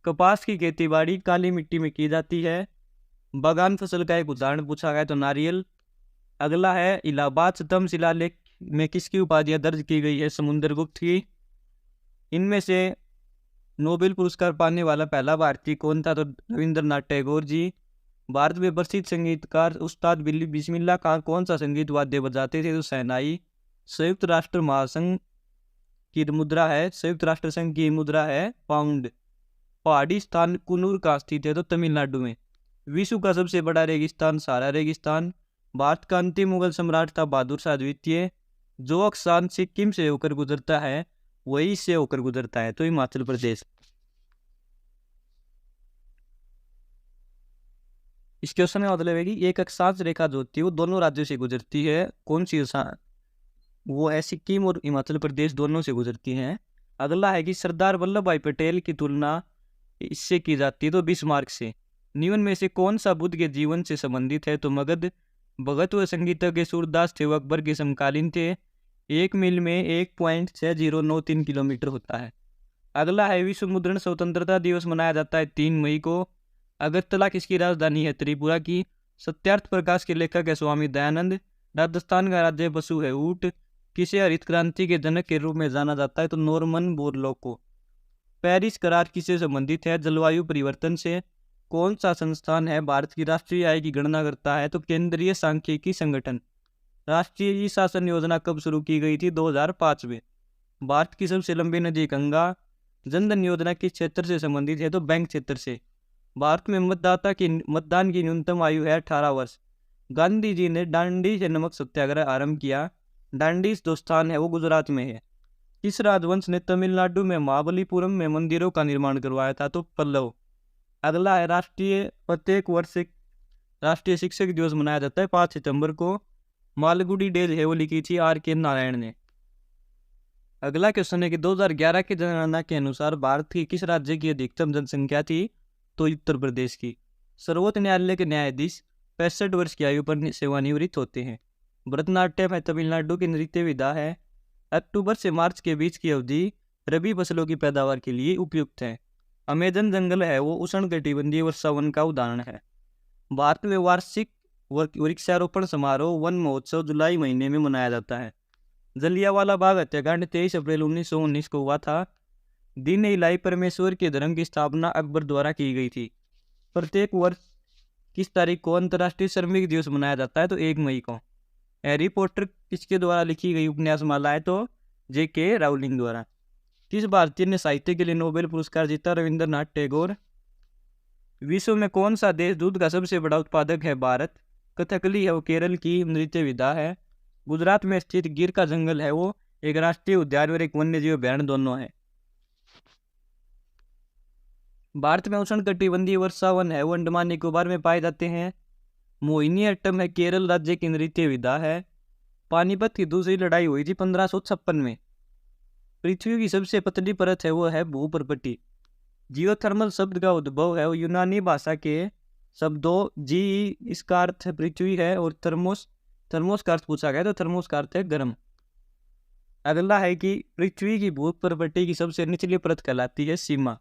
कपास की खेतीबाड़ी काली मिट्टी में की जाती है। बागान फसल का एक उदाहरण पूछा गया तो नारियल। अगला है इलाहाबाद स्तंभ शिलालेख में किसकी उपाधियां दर्ज की गई है? समुद्रगुप्त की। इनमें से नोबेल पुरस्कार पाने वाला पहला भारतीय कौन था? तो रविंद्रनाथ टैगोर जी। भारत में प्रसिद्ध संगीतकार उस्ताद बिस्मिल्लाह खां कौन सा संगीत वाद्य बजाते थे? तो शहनाई। संयुक्त राष्ट्र महासंघ की मुद्रा है, संयुक्त राष्ट्र संघ की मुद्रा है पाउंड। पहाड़ी स्थान कुन्नूर का स्थित है? तो तमिलनाडु में। विश्व का सबसे बड़ा रेगिस्तान सहारा रेगिस्तान। भारत का अंतिम मुगल सम्राट था बहादुर शाह द्वितीय। जो अक्षांश सिक्किम से होकर गुजरता है वही इससे होकर गुजरता है, तो हिमाचल प्रदेश। इस क्वेश्चन का मतलब है कि एक अक्षांश रेखा जो होती है वो दोनों राज्यों से गुजरती है, कौन सी वो है सिक्किम और हिमाचल प्रदेश दोनों से गुजरती हैं। अगला है कि सरदार वल्लभ भाई पटेल की तुलना इससे की जाती है तो बिस्मार्क से। निम्न में से कौन सा बुद्ध के जीवन से संबंधित है, तो मगध भगत व संगीतज्ञ सूरदास थे, वो अकबर के समकालीन थे। 1 मील में 1.6093 किलोमीटर होता है। अगला है विश्व मुद्रण स्वतंत्रता दिवस मनाया जाता है 3 मई को। अगरतला किसकी राजधानी है, त्रिपुरा की। सत्यार्थ प्रकाश के लेखक है स्वामी दयानंद। राजस्थान का राज्य पशु है ऊंट। किसे हरित क्रांति के जनक के रूप में जाना जाता है, तो नॉर्मन बोरलॉग को। पेरिस करार किससे संबंधित है, जलवायु परिवर्तन से। कौन सा संस्थान है भारत की राष्ट्रीय आय की गणना करता है, तो केंद्रीय सांख्यिकी संगठन। राष्ट्रीय ई शासन योजना कब शुरू की गई थी, 2005 में। भारत की सबसे लंबी नदी गंगा। जनधन योजना किस क्षेत्र से संबंधित है, तो बैंक क्षेत्र से। भारत में मतदान की न्यूनतम आयु है 18 वर्ष। गांधी जी ने दांडी से नमक सत्याग्रह आरंभ किया। दांडी जो स्थान है वो गुजरात में है। किस राजवंश ने तमिलनाडु में महाबलीपुरम में मंदिरों का निर्माण करवाया था, तो पल्लव। अगला है प्रत्येक वर्ष राष्ट्रीय शिक्षक दिवस मनाया जाता है 5 सितंबर को। मालगुडी डेज है वो लिखी थी R.K. नारायण ने। अगला क्वेश्चन है कि 2011 की जनगणना के अनुसार भारत की किस राज्य की अधिकतम जनसंख्या थी, तो उत्तर प्रदेश की। सर्वोच्च न्यायालय के न्यायाधीश 65 वर्ष की आयु पर सेवानिवृत्त होते हैं। भरतनाट्यम है तमिलनाडु की नृत्य विधा है। अक्टूबर से मार्च के बीच की अवधि रबी फसलों की पैदावार के लिए उपयुक्त है। अमेजन जंगल है वो उष्णकटिबंधीय वर्षावन का उदाहरण है। भारत में वार्षिक वृक्षारोपण समारोह वन महोत्सव जुलाई महीने में मनाया जाता है। जलियांवाला बाग हत्याकांड 23 अप्रैल 1919 को हुआ था। दीन इलाही परमेश्वर के धर्म की स्थापना अकबर द्वारा की गई थी। प्रत्येक वर्ष किस तारीख को अंतर्राष्ट्रीय श्रमिक दिवस मनाया जाता है, तो 1 मई को। हैरी पॉटर किसके द्वारा लिखी गई उपन्यास माला है, तो J.K. राउलिंग द्वारा। किस भारतीय ने साहित्य के लिए नोबेल पुरस्कार जीता, रविंद्रनाथ टैगोर। विश्व में कौन सा देश दूध का सबसे बड़ा उत्पादक है, भारत। कथकली है वो केरल की नृत्य विधा है। गुजरात में स्थित गिर का जंगल है वो एक राष्ट्रीय उद्यान और एक वन्यजीव अभ्यारण्य दोनों है। भारत में उष्णकटिबंधीय वर्षावन है वो अंडमान निकोबार में पाए जाते हैं। मोहिनीअट्टम है केरल राज्य की नृत्य विधा है। पानीपत की दूसरी लड़ाई हुई थी 1556 में। पृथ्वी की सबसे पतली परत है वो है भूपर्पटी। जियोथर्मल शब्द का उद्भव है वो यूनानी भाषा के शब्दों जी इसका अर्थ पृथ्वी है और थर्मोस का अर्थ पूछा गया तो थर्मोस का अर्थ है गर्म। अगला है कि पृथ्वी की भूपर्पटी की सबसे निचली परत कहलाती है सीमा।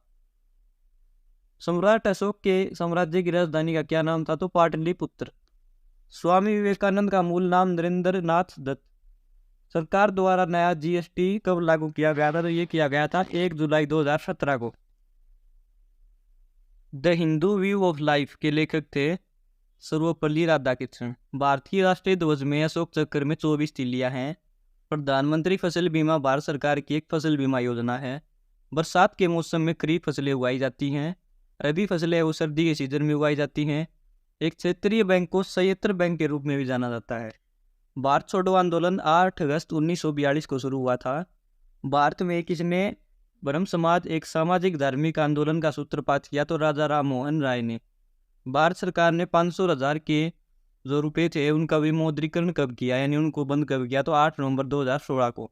सम्राट अशोक के साम्राज्य की राजधानी का क्या नाम था, तो पाटलिपुत्र। स्वामी विवेकानंद का मूल नाम नरेंद्र नाथ दत्त। सरकार द्वारा नया GST कब लागू किया गया था, तो ये किया गया था 1 जुलाई 2017 को। The Hindu view of life के लेखक थे सर्वपल्ली राधाकृष्णन। भारतीय राष्ट्रीय ध्वज में अशोक चक्र में 24 तीलियां हैं। प्रधानमंत्री फसल बीमा भारत सरकार की एक फसल बीमा योजना है। बरसात के मौसम में खरीफ फसलें उगाई जाती हैं। रबी फसलें वो सर्दी के सीजन में उगाई जाती हैं। एक क्षेत्रीय बैंक को संयंत्र बैंक के रूप में भी जाना जाता है। भारत छोड़ो आंदोलन 8 अगस्त 1942 को शुरू हुआ था। भारत में किसने ब्रह्म समाज एक सामाजिक धार्मिक आंदोलन का सूत्रपात किया, तो राजा राम मोहन राय ने। भारत सरकार ने 500,000 के जो रुपए थे उनका विमुद्रीकरण कब किया, यानी उनको बंद कब किया, तो 8 नवंबर 2016 को।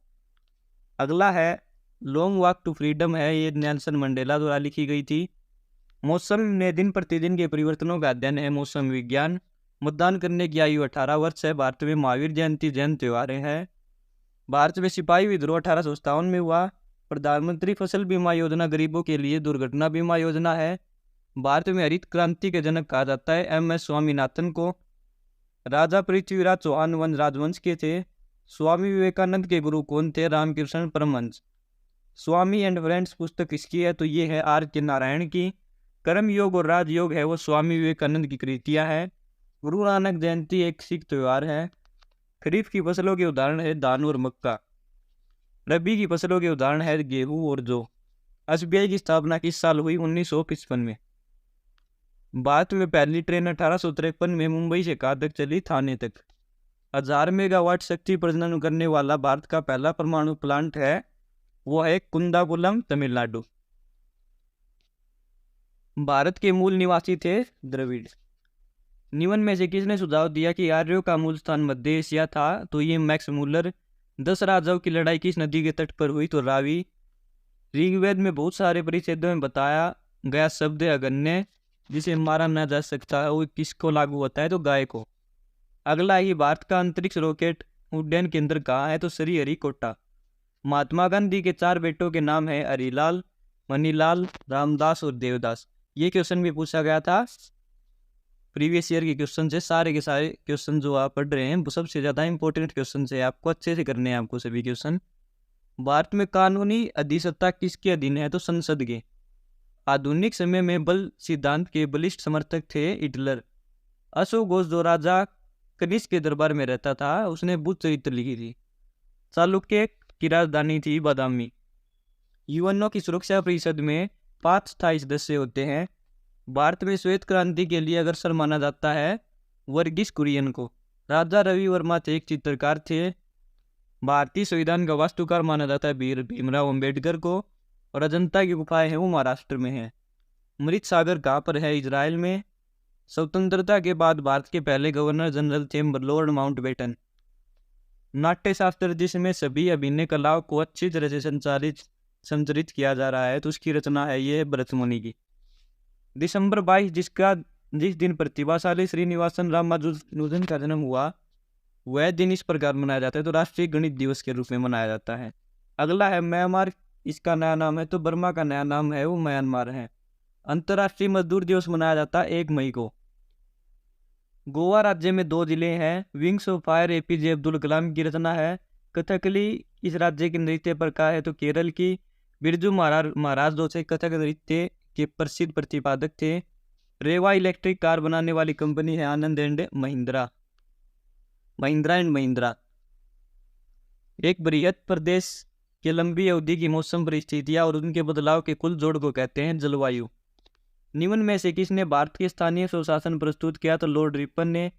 अगला है लॉन्ग वॉक टू फ्रीडम है, ये नेल्सन मंडेला द्वारा लिखी गई थी। मौसम में दिन प्रतिदिन के परिवर्तनों का अध्ययन है मौसम विज्ञान। मतदान करने की आयु 18 वर्ष है। भारत में महावीर जयंती जैन त्योहार है। भारत में सिपाही विद्रोह 1857 में हुआ। प्रधानमंत्री फसल बीमा योजना गरीबों के लिए दुर्घटना बीमा योजना है। भारत में हरित क्रांति के जनक कहा जाता है MS स्वामीनाथन को। राजा पृथ्वीराज चौहान वंश राजवंश के थे। स्वामी विवेकानंद के गुरु कौन थे, रामकृष्ण परमहंस। स्वामी एंड फ्रेंड्स पुस्तक किसकी है, तो ये है R.K. नारायण की। कर्म योग और राजयोग है वो स्वामी विवेकानंद की कृतियाँ है। गुरु नानक जयंती एक सिख त्यौहार है। खरीफ की फसलों के उदाहरण है धान और मक्का। रबी की फसलों के उदाहरण है गेहूं और जौ। SBI की स्थापना किस साल हुई, 1955 में। भारत में पहली ट्रेन 1853 में मुंबई से कहाँ तक चली, थाने तक। 1000 मेगावाट शक्ति प्रजनन करने वाला भारत का पहला परमाणु प्लांट है वो है कुंदाकुलम, तमिलनाडु। भारत के मूल निवासी थे द्रविड़। निम्न में से किसने सुझाव दिया कि आर्यों का मूल स्थान मध्य एशिया था? तो ये मैक्स मूलर। 10 राजाओं की लड़ाई किस नदी के तट पर हुई? तो रावी। ऋग्वेद में बहुत सारे परिच्छेदों में बताया गया शब्द अगन्य जिसे मारा न जा सकता वो किसको लागू होता है? तो गाय को। अगला ही भारत का अंतरिक्ष रॉकेट उड्डयन केंद्र कहाँ है? तो श्रीहरिकोटा। महात्मा गांधी के 4 बेटों के नाम है हरिलाल, मनीलाल, रामदास और देवदास। ये क्वेश्चन भी पूछा गया था प्रीवियस ईयर के क्वेश्चन से। सारे के सारे क्वेश्चन जो आप पढ़ रहे हैं वो सबसे ज़्यादा इंपॉर्टेंट क्वेश्चन है, आपको अच्छे से करने हैं आपको सभी क्वेश्चन। भारत में कानूनी अधिसत्ता किसके अधीन है? तो संसद के। आधुनिक समय में बल सिद्धांत के बलिष्ठ समर्थक थे हिटलर। अशोक घोष जो राजा कनिष्क के दरबार में रहता था उसने बुद्ध चरित्र लिखी थी। चालुक्य की राजधानी थी बादामी। यूएनओ की सुरक्षा परिषद में 5 स्थायी सदस्य होते हैं। भारत में श्वेत क्रांति के लिए अग्रसर माना जाता है वर्गीस कुरियन को। राजा रवि वर्मा थे एक चित्रकार थे। भारतीय संविधान का वास्तुकार माना जाता है भीमराव अम्बेडकर को। और अजंता की गुफाएं हैं वो महाराष्ट्र में है। मृत सागर कहाँ पर है? इजराइल में। स्वतंत्रता के बाद भारत के पहले गवर्नर जनरल थे लॉर्ड माउंटबेटन। नाट्य शास्त्र जिसमें सभी अभिनय कलाओं को अच्छी तरह से संचालित किया जा रहा है तो उसकी रचना है ये भरतमुनि की। दिसंबर 22 जिस दिन प्रतिभाशाली श्रीनिवासन रामानुजन का जन्म हुआ वह दिन इस प्रकार मनाया जाता है तो राष्ट्रीय गणित दिवस के रूप में मनाया जाता है। अगला है म्यांमार, इसका नया नाम है तो बर्मा का नया नाम है वो म्यांमार है। अंतर्राष्ट्रीय मजदूर दिवस मनाया जाता है 1 मई को। गोवा राज्य में 2 जिले हैं। Wings of fire APJ Abdul Kalam की रचना है। कथकली इस राज्य की नृत्य प्रकार है तो केरल की। बिरजू महाराज जो थे कथक नृत्य के प्रसिद्ध प्रतिपादक थे। रेवा इलेक्ट्रिक कार बनाने वाली कंपनी है आनंद एंड महिंद्रा एंड महिंद्रा। एक बृहद प्रदेश के लंबी अवधि की मौसम परिस्थितियां और उनके बदलाव के कुल जोड़ को कहते हैं जलवायु। निम्न में से किसने भारत के स्थानीय स्वशासन प्रस्तुत किया? तो लॉर्ड रिपन ने।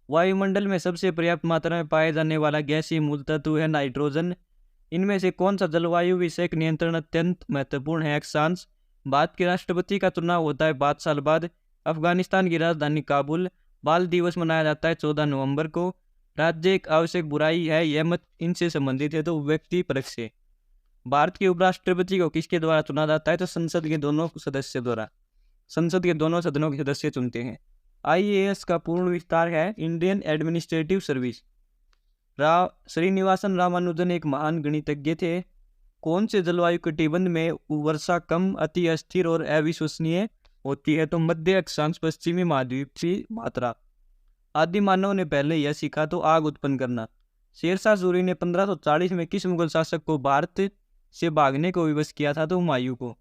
वायुमंडल में सबसे पर्याप्त मात्रा में पाए जाने वाला गैसीय मूल तत्व है नाइट्रोजन। इनमें से कौन सा जलवायु विषयक नियंत्रण अत्यंत महत्वपूर्ण है? अक्षांश। भारत के राष्ट्रपति का चुनाव होता है 5 साल बाद। अफगानिस्तान की राजधानी काबुल। बाल दिवस मनाया जाता है 14 नवंबर को। राज्य एक आवश्यक बुराई है यह मत इनसे संबंधित है तो व्यक्ति परख से। भारत के उपराष्ट्रपति को किसके द्वारा चुना जाता है? तो संसद के दोनों सदस्य द्वारा। संसद के दोनों सदनों के सदस्य चुनते हैं। IAS का पूर्ण विस्तार है Indian administrative service. Srinivasan Ramanujan एक महान गणितज्ञ थे। कौन से जलवायु कटिबंध में वर्षा कम, अति अस्थिर और अविश्वसनीय होती है? तो मध्य अक्षांश पश्चिमी महाद्वीप की मात्रा। आदि मानव ने पहले यह सीखा तो आग उत्पन्न करना। शेरशाह सूरी ने 1540 में किस मुगल शासक को भारत से भागने को विवश किया था? तो हुमायूं को।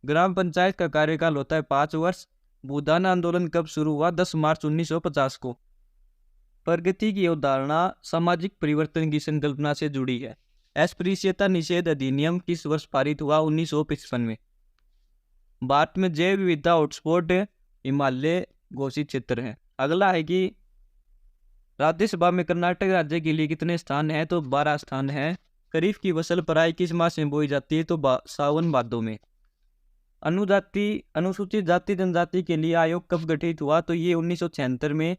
ग्राम पंचायत का कार्यकाल होता है 5 वर्ष। भूदान आंदोलन कब शुरू हुआ? 10 मार्च 1950 को। प्रगति की अवधारणा सामाजिक परिवर्तन की संकल्पना से जुड़ी है। अस्पृश्यता निषेध अधिनियम किस वर्ष पारित हुआ? 1955 में। भारत में जैव विविधता हॉटस्पॉट हिमालय घोषित क्षेत्र है। अगला है कि राज्यसभा में कर्नाटक राज्य के लिए कितने स्थान हैं? तो 12 स्थान हैं। खरीफ की फसल पराई किस मास में बोई जाती है? तो सावन भादों में। अनुसूचित जाति जनजाति के लिए आयोग कब गठित हुआ? तो ये 1976 में।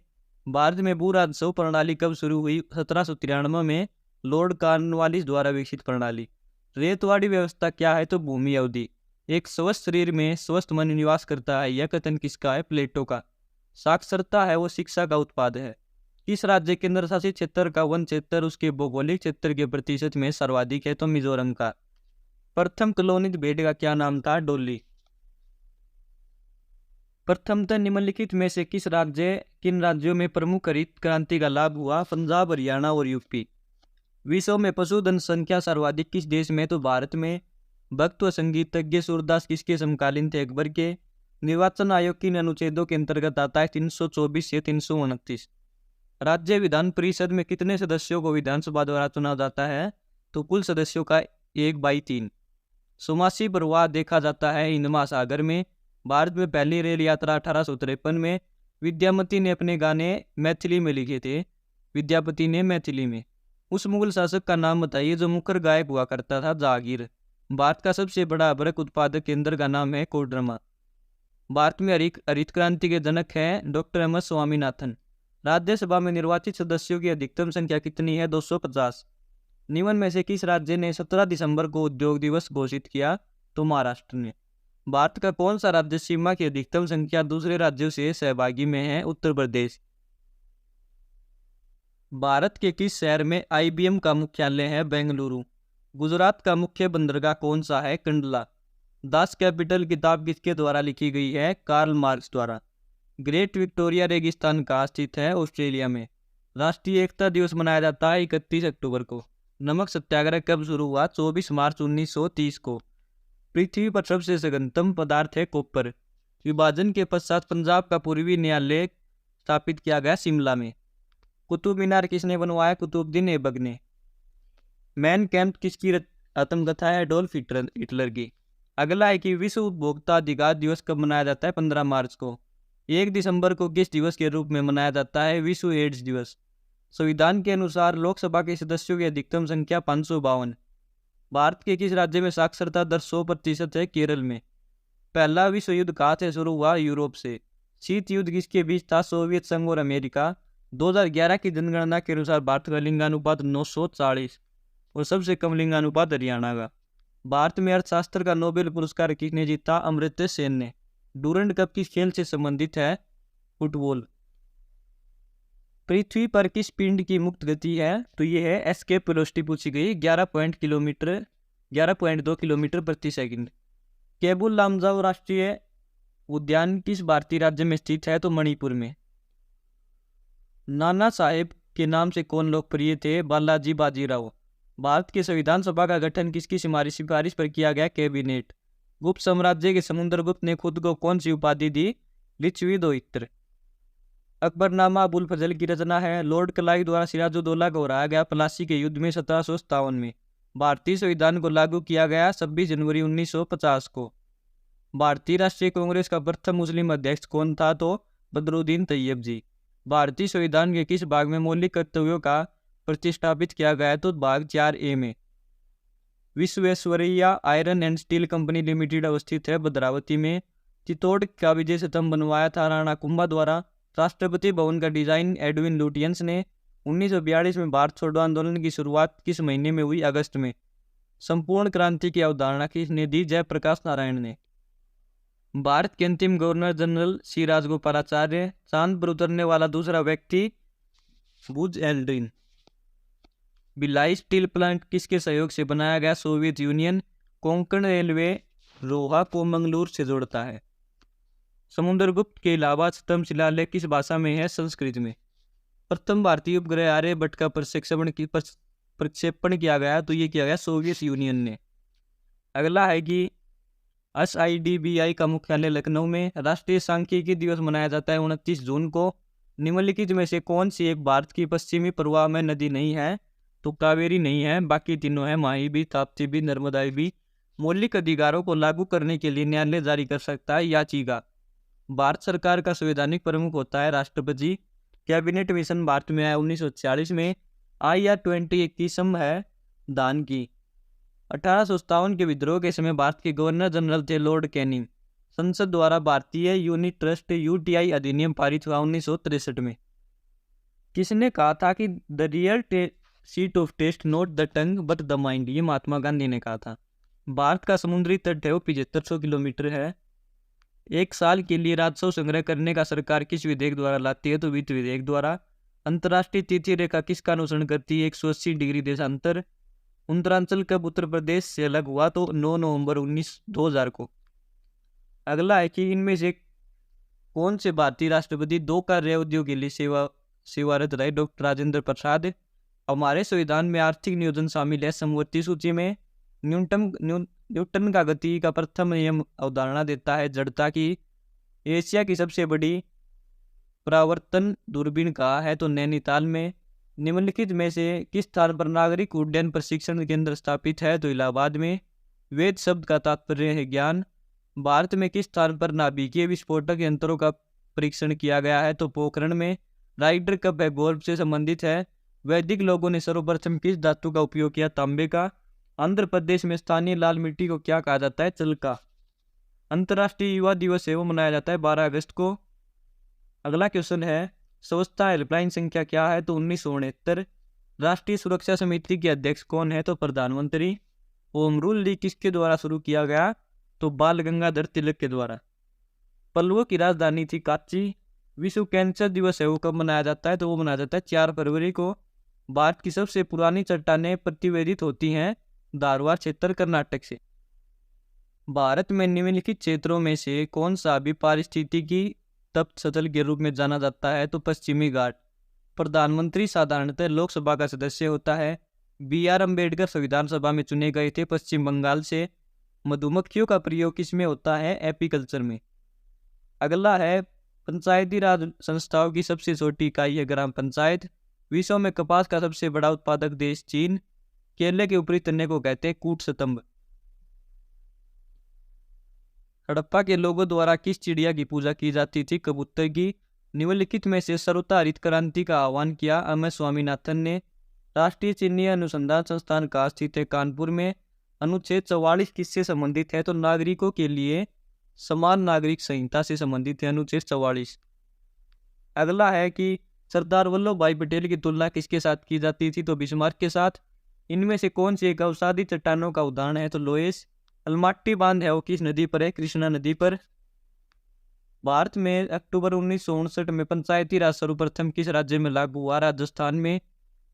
भारत में भू राजस्व प्रणाली कब शुरू हुई? 1793 में लॉर्ड कॉर्नवालिस द्वारा विकसित प्रणाली। रेतवाड़ी व्यवस्था क्या है? तो भूमि अवधि। एक स्वस्थ शरीर में स्वस्थ मन निवास करता है यह कथन किसका है? प्लेटो का। साक्षरता है वो शिक्षा का उत्पाद है। किस राज्य केंद्र शासित क्षेत्र का वन क्षेत्र उसके भौगोलिक क्षेत्र के प्रतिशत में सर्वाधिक है? तो मिजोरम का। प्रथम क्लोनित भेड़ का क्या नाम था? डोली। प्रथमतः निम्नलिखित में से किन राज्यों में प्रमुख हरित क्रांति का लाभ हुआ? पंजाब, हरियाणा और यूपी। विश्व में पशुधन संख्या सर्वाधिक किस देश में? तो भारत में। भक्त व संगीतज्ञ सूरदास किसके समकालीन थे? अकबर के। निर्वाचन आयोग किन अनुच्छेदों के अंतर्गत आता है? 324 से 329। राज्य विधान परिषद में कितने सदस्यों को विधानसभा द्वारा चुना जाता है? तो कुल सदस्यों का 1/3। सुमासी प्रवाह देखा जाता है हिंद महासागर में। भारत में पहली रेल यात्रा 1853 में। विद्यामती ने अपने गाने मैथिली में लिखे थे। विद्यापति ने मैथिली में। उस मुगल शासक का नाम बताइए जो मुखर गायक हुआ करता था। जहांगीर। भारत का सबसे बड़ा अभ्रक उत्पादक केंद्र का नाम है कोडरमा। भारत में हरित क्रांति के जनक हैं doctor M S Swaminathan. Rajya Sabha में निर्वाचित सदस्यों की अधिकतम संख्या कितनी है? 250। निम्न में से किस राज्य ने 17 दिसंबर को उद्योग दिवस घोषित किया? तो महाराष्ट्र ने। भारत का कौन सा राज्य सीमा की अधिकतम संख्या दूसरे राज्यों से सहभागी में है? उत्तर प्रदेश। भारत के किस शहर में IBM का मुख्यालय है? बेंगलुरु। गुजरात का मुख्य बंदरगाह कौन सा है? कंडला। दास कैपिटल किताब किसके द्वारा लिखी गई है? कार्ल मार्क्स द्वारा। ग्रेट विक्टोरिया रेगिस्तान कहाँ स्थित है? ऑस्ट्रेलिया में। राष्ट्रीय एकता दिवस मनाया जाता है 31 अक्टूबर को। नमक सत्याग्रह कब शुरू हुआ? 24 मार्च 1930 को। पृथ्वी पर सबसे सघनतम पदार्थ है कॉपर। विभाजन के पश्चात पंजाब का पूर्वी न्यायालय स्थापित किया गया शिमला में। कुतुब मीनार किसने बनवाया? कुतुबुद्दीन ऐबक ने। मैन कैम्प किसकी आत्मकथा है? एडोल्फ हिटलर की। अगला है कि विश्व उपभोक्ता अधिकार दिवस कब मनाया जाता है? 15 मार्च को। 1 दिसंबर को किस दिवस के रूप में मनाया जाता है? विश्व एड्स दिवस। संविधान के अनुसार लोकसभा के सदस्यों की अधिकतम संख्या 552। भारत के किस राज्य में साक्षरता दर 100% है? केरल में। पहला विश्व युद्ध कहाँ से शुरू हुआ? यूरोप से। शीत युद्ध किसके बीच था? सोवियत संघ और अमेरिका। 2011 की जनगणना के अनुसार भारत का लिंगानुपात 940 और सबसे कम लिंगानुपात हरियाणा का। भारत में अर्थशास्त्र का नोबेल पुरस्कार किसने जीता? अमर्त्य सेन ने। डूरंड कप किस खेल से संबंधित है? फुटबॉल। पृथ्वी पर किस पिंड की मुक्त गति है? तो ये है एस्केप वेलोसिटी पूछी गई। 11.2 किलोमीटर प्रति सेकंड। केबुल लामजाओ राष्ट्रीय उद्यान किस भारतीय राज्य में स्थित है? तो मणिपुर में। नाना साहेब के नाम से कौन लोकप्रिय थे? बालाजी बाजीराव। भारत के संविधान सभा का गठन किसकी सिफारिश पर किया गया? कैबिनेट। गुप्त साम्राज्य के समुद्रगुप्त ने खुद को कौन सी उपाधि दी? लिच्छवी दोहित्र। अकबरनामा अबुल फजल की रचना है। लॉर्ड क्लाइव द्वारा सिराजुद्दौला को हराया गया प्लासी के युद्ध में 1757 में। भारतीय संविधान को लागू किया गया 26 जनवरी 1950 को। भारतीय राष्ट्रीय कांग्रेस का प्रथम मुस्लिम अध्यक्ष कौन था? तो बदरुद्दीन तैयब जी। भारतीय संविधान के किस भाग में मौलिक कर्तव्यों का प्रतिष्ठापित किया गया है? तो भाग 4A में। Visvesvaraya iron and steel company limited अवस्थित है भद्रावती में। चित्तौड़ का विजय स्तंभ बनवाया था राणा कुंभा द्वारा। राष्ट्रपति भवन का डिजाइन एडविन लुटियंस ने। 1942 में भारत छोड़ो आंदोलन की शुरुआत किस महीने में हुई? अगस्त में। संपूर्ण क्रांति की अवधारणा किसने दी? जयप्रकाश नारायण ने। भारत के अंतिम गवर्नर जनरल सी राजगोपालाचार्य। चांद पर उतरने वाला दूसरा व्यक्ति Buzz Aldrin. Bhilai steel plant किसके सहयोग से बनाया गया? Soviet Union. Konkan railway Roha को मंगलूर से जोड़ता है। समुद्रगुप्त के अलावा स्तंभ शिलालेख किस भाषा में है? संस्कृत में। प्रथम भारतीय उपग्रह आर्यभट्ट का प्रक्षेपण किया गया तो ये किया गया सोवियत यूनियन ने। अगला है कि SIDBI का मुख्यालय लखनऊ में। राष्ट्रीय सांख्यिकी दिवस मनाया जाता है 29 जून को। निम्नलिखित में से कौन सी एक भारत की पश्चिमी प्रवाह में नदी नहीं है? तो कावेरी नहीं है, बाकी तीनों है। माही भी, ताप्ती भी, नर्मदा भी। मौलिक अधिकारों को लागू करने के लिए न्यायालय जारी कर सकता है याचिका। भारत सरकार का संवैधानिक प्रमुख होता है राष्ट्रपति। कैबिनेट मिशन भारत में आया 1946 में। IR-20 एक किस्म है दान की। 1857 के विद्रोह के समय भारत के गवर्नर जनरल थे लॉर्ड कैनिंग। संसद द्वारा भारतीय यूनिट ट्रस्ट UTI अधिनियम पारित हुआ 1963 में। किसने कहा था कि the real seat of taste not the tongue but the mind? ये महात्मा गांधी ने कहा था। भारत का समुद्री तट है वो 7500 किलोमीटर है। एक साल के लिए राजस्व संग्रह करने का सरकार किस विधेयक द्वारा लाती है? तो वित्त विधेयक द्वारा। अंतर्राष्ट्रीय तिथि रेखा किसका अनुसरण करती है? 180 डिग्री देशांतर। उत्तरांचल कब उत्तर प्रदेश से अलग हुआ? तो 9 नवंबर 2000 को। अगला है कि इनमें से कौन से भारतीय राष्ट्रपति 2 कार्य अवधियों के लिए सेवारत रहे? डॉक्टर राजेंद्र प्रसाद। हमारे संविधान में आर्थिक नियोजन शामिल है समवर्ती सूची में। न्यूटन का गति का प्रथम नियम अवधारणा देता है जड़ता की। एशिया की सबसे बड़ी परावर्तन दूरबीन कहाँ है? तो नैनीताल में। निम्नलिखित में से किस स्थान पर नागरिक उड्डयन प्रशिक्षण केंद्र स्थापित है? तो इलाहाबाद में। वेद शब्द का तात्पर्य है ज्ञान। भारत में किस स्थान पर नाभिकीय विस्फोटक यंत्रों का परीक्षण किया गया है? तो पोखरण में। राइडर कप है गोल्फ से संबंधित है। वैदिक लोगों ने सर्वप्रथम किस धातु का उपयोग किया? तांबे का। आंध्र प्रदेश में स्थानीय लाल मिट्टी को क्या कहा जाता है? चलका। अंतर्राष्ट्रीय युवा दिवस है वो मनाया जाता है 12 अगस्त को। अगला क्वेश्चन है स्वच्छता हेल्पलाइन संख्या क्या है? तो 1969। राष्ट्रीय सुरक्षा समिति के अध्यक्ष कौन है? तो प्रधानमंत्री। होम रूल लीग किसके द्वारा शुरू किया गया? तो बाल गंगाधर तिलक के द्वारा। पल्लवों की राजधानी थी कांची। विश्व कैंसर दिवस है वो कब मनाया जाता है? तो वो मनाया जाता है 4 फरवरी को। भारत की सबसे पुरानी चट्टानें प्रतिवेदित होती हैं धारवाड़ क्षेत्र कर्नाटक से। भारत में निम्नलिखित क्षेत्रों में से कौन सा भी पारिस्थितिकी तप्त सतल के रूप में जाना जाता है? तो पश्चिमी घाट। प्रधानमंत्री साधारणतः लोकसभा का सदस्य होता है। BR अम्बेडकर संविधान सभा में चुने गए थे पश्चिम बंगाल से। मधुमक्खियों का प्रयोग किसमें होता है? एपीकल्चर में। अगला है पंचायती राज संस्थाओं की सबसे छोटी इकाई है ग्राम पंचायत। विश्व में कपास का सबसे बड़ा उत्पादक देश चीन। केले के ऊपरी तने को कहते हैं कूट स्तंभ। हड़प्पा के लोगों द्वारा किस चिड़िया की पूजा की जाती थी? कबूतर की। निम्नलिखित में से सर्वोत्तम हरित क्रांति का आह्वान किया एम एस स्वामीनाथन ने। राष्ट्रीय चीनी अनुसंधान संस्थान कहाँ स्थित है? कानपुर में। अनुच्छेद 44 किससे संबंधित है? तो नागरिकों के लिए समान नागरिक संहिता से संबंधित है अनुच्छेद 44। अगला है कि सरदार वल्लभ भाई पटेल की तुलना किसके साथ की जाती थी? तो बिस्मार्क के साथ। इनमें से कौन सी एक अवसादी चट्टानों का उदाहरण है? तो लोएस। अलमाटी बांध है वो किस नदी पर है? कृष्णा नदी पर। भारत में अक्टूबर 1959 में पंचायती राज सर्वप्रथम किस राज्य में लागू हुआ? राजस्थान में।